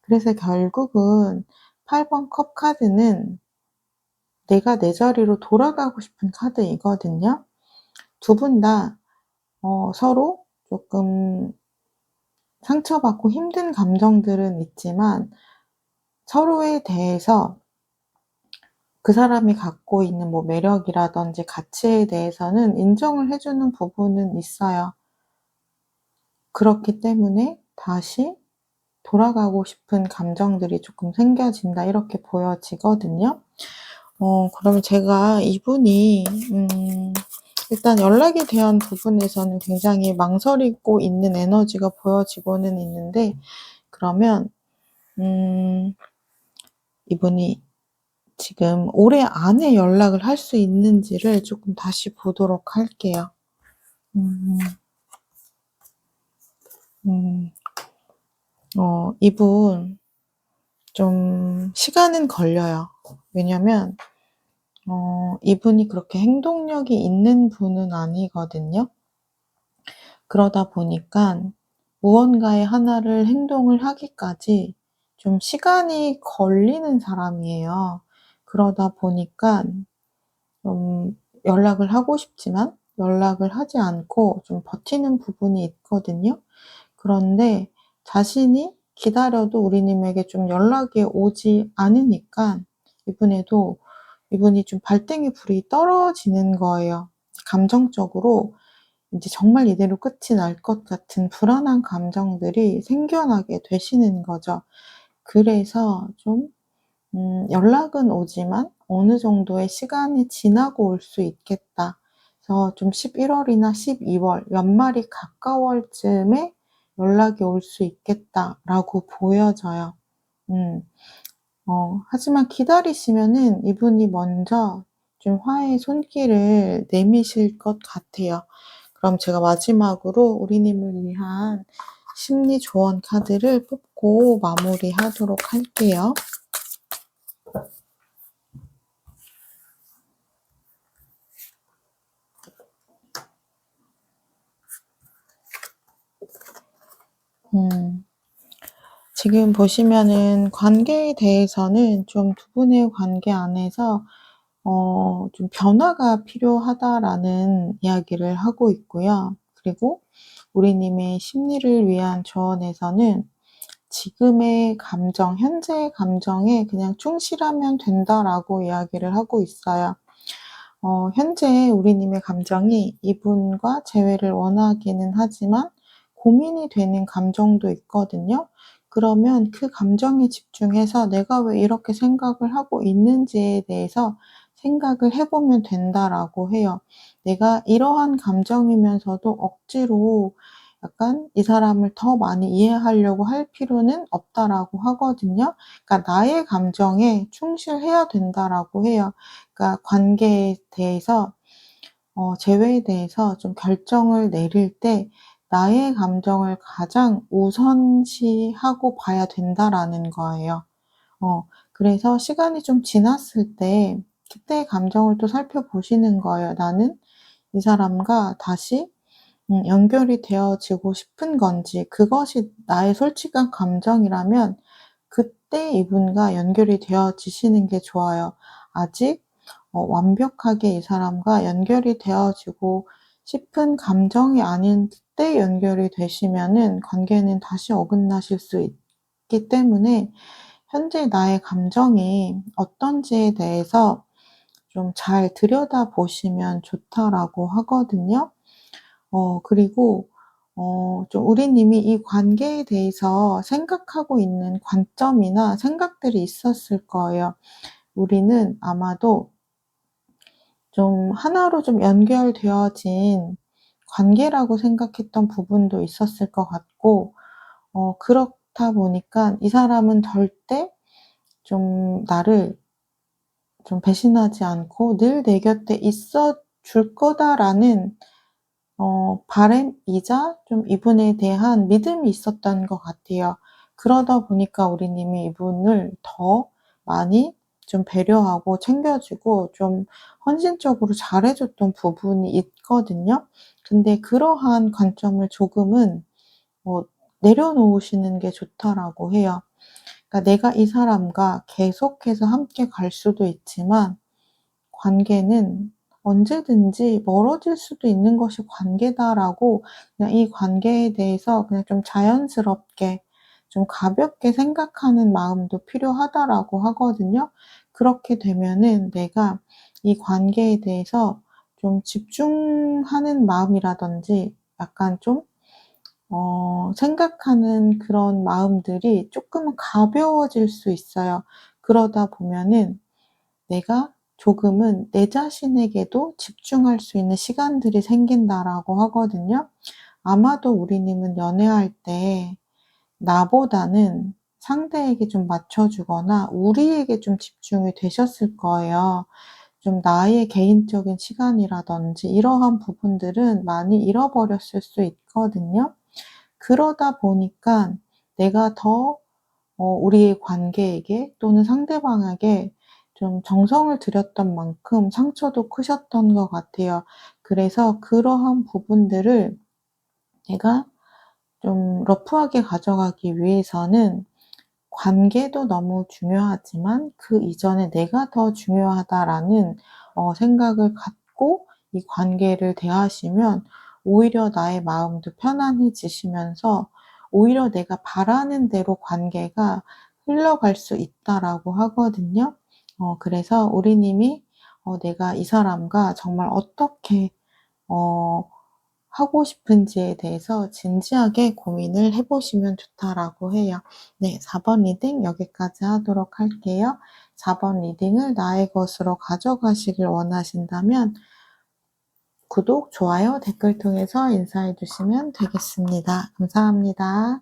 그래서 결국은 8번 컵 카드는 내가 내 자리로 돌아가고 싶은 카드이거든요. 두 분 다 서로 조금 상처받고 힘든 감정들은 있지만 서로에 대해서 그 사람이 갖고 있는 뭐 매력이라든지 가치에 대해서는 인정을 해 주는 부분은 있어요. 그렇기 때문에 다시 돌아가고 싶은 감정들이 조금 생겨진다 이렇게 보여지거든요. 그러면 제가 이분이 일단 연락에 대한 부분에서는 굉장히 망설이고 있는 에너지가 보여지고는 있는데, 그러면 음 이분이 지금 올해 안에 연락을 할 수 있는지를 조금 다시 보도록 할게요. 음. 음. 이분 좀 시간은 걸려요. 왜냐면 이분이 그렇게 행동력이 있는 분은 아니거든요. 그러다 보니깐 무언가의 하나를 행동을 하기까지 좀 시간이 걸리는 사람이에요. 그러다 보니깐 좀 연락을 하고 싶지만 연락을 하지 않고 좀 버티는 부분이 있거든요. 그런데 자신이 기다려도 우리님에게 좀 연락이 오지 않으니까 이분이 좀 발등에 불이 떨어지는 거예요. 감정적으로 인제 정말 이대로 끝이 날 것 같은 불안한 감정들이 생겨나게 되시는 거죠. 그래서 좀 연락은 오지만 어느 정도의 시간이 지나고 올 수 있겠다. 그래서 좀 11 월이나 12월 연말이 가까울 쯤에 연락이 올 수 있겠다라고 보여져요. 음. 하지만 기다리시면은 이분이 먼저 좀 화해의 손길을 내미실 것 같아요. 그럼 제가 마지막으로 우리님을 위한 심리 조언 카드를 뽑고 마무리하도록 할게요. 음. 지금 보시면은 관계에 대해서는 좀 두 분의 관계 안에서 좀 "변화가 필요하다."라는 이야기를 하고 있고요. 그리고 우리 님의 심리를 위한 조언에서는 "지금의 감정, 현재의 감정에 그냥 충실하면 된다."라고 이야기를 하고 있어요. 현재 우리 님의 감정이 이분과 재회를 원하기는 하지만 고민이 되는 감정도 있거든요. 그러면 그 감정에 집중해서 '내가 왜 이렇게 생각을 하고 있는지에 대해서 생각을 해 보면 된다.'라고 해요. 내가 이러한 감정이면서도 억지로 약간 '이 사람을 더 많이 이해하려고 할 필요는 없다.'라고 하거든요. 그러니까 '나의 감정에 충실해야 된다.'라고 해요. 그러니까 관계에 대해서 재회에 대해서 좀 결정을 내릴 때 '나의 감정을 가장 우선시하고 봐야 된다.'라는 거예요. 그래서 시간이 좀 지났을 때 그때의 감정을 또 살펴보시는 거예요. '나는 이 사람과 다시 연결이 되어지고 싶은 건지 그것이 나의 솔직한 감정이라면 그때 이분과 연결이 되어지시는 게 좋아요. 아직 완벽하게 이 사람과 연결이 되어지고 싶은 감정이 아닌 때 연결이 되시면은 관계는 다시 어긋나실 수 있기 때문에 현재 나의 감정이 어떤지에 대해서 좀 잘 들여다보시면 좋다라고 하거든요. 그리고 좀 우리 님이 이 관계에 대해서 생각하고 있는 관점이나 생각들이 있었을 거예요. 우리는 아마도 좀 하나로 좀 연결되어진 관계라고 생각했던 부분도 있었을 것 같고 그렇다 보니까 '이 사람은 절대 좀 나를 좀 배신하지 않고 늘 내 곁에 있어 줄 거다.'라는 바람이자 좀 이분에 대한 믿음이 있었던 것 같아요. 그러다 보니까 우리 님이 이분을 더 많이 좀 배려하고 챙겨 주고 좀 헌신적으로 잘해 줬던 부분이 있거든요. 근데 그러한 관점을 조금은 뭐 내려놓으시는 게 좋다라고 해요. 그러니까 내가 이 사람과 계속해서 함께 갈 수도 있지만 관계는 언제든지 멀어질 수도 있는 것이 관계다라고 그냥 이 관계에 대해서 그냥 좀 자연스럽게 좀 가볍게 생각하는 마음도 필요하다라고 하거든요. 그렇게 되면은 내가 이 관계에 대해서 좀 집중하는 마음이라든지 약간 좀 생각하는 그런 마음들이 쪼끔은 가벼워질 수 있어요. 그러다 보면은 내가 조금은 내 자신에게도 집중할 수 있는 시간들이 생긴다라고 하거든요. 아마도 우리 님은 연애할 때 나보다는 상대에게 좀 맞춰 주거나 우리에게 좀 집중이 되셨을 거예요. 좀 나의 개인적인 시간이라든지 이러한 부분들은 많이 잃어버렸을 수 있거든요. 그러다 보니까 내가 더 우리의 관계에게 또는 상대방에게 좀 정성을 들였던 만큼 상처도 크셨던 것 같아요. 그래서 그러한 부분들을 내가 좀 러프하게 가져가기 위해서는 관계도 너무 중요하지만 그 이전에 '내가 더 중요하다.'라는 생각을 갖고 이 관계를 대하시면 오히려 나의 마음도 편안해지시면서 오히려 내가 바라는 대로 관계가 흘러갈 수 있다라고 하거든요. 그래서 우리 님이 '내가 이 사람과 정말 어떻게 어 하고 싶은지에 대해서 진지하게 고민을 해 보시면 좋다.'라고 해요. 네. 4번 리딩 여기까지 하도록 할게요. 4번 리딩을 나의 것으로 가져가시길 원하신다면 구독, 좋아요, 댓글 통해서 인사해 주시면 되겠습니다. 감사합니다.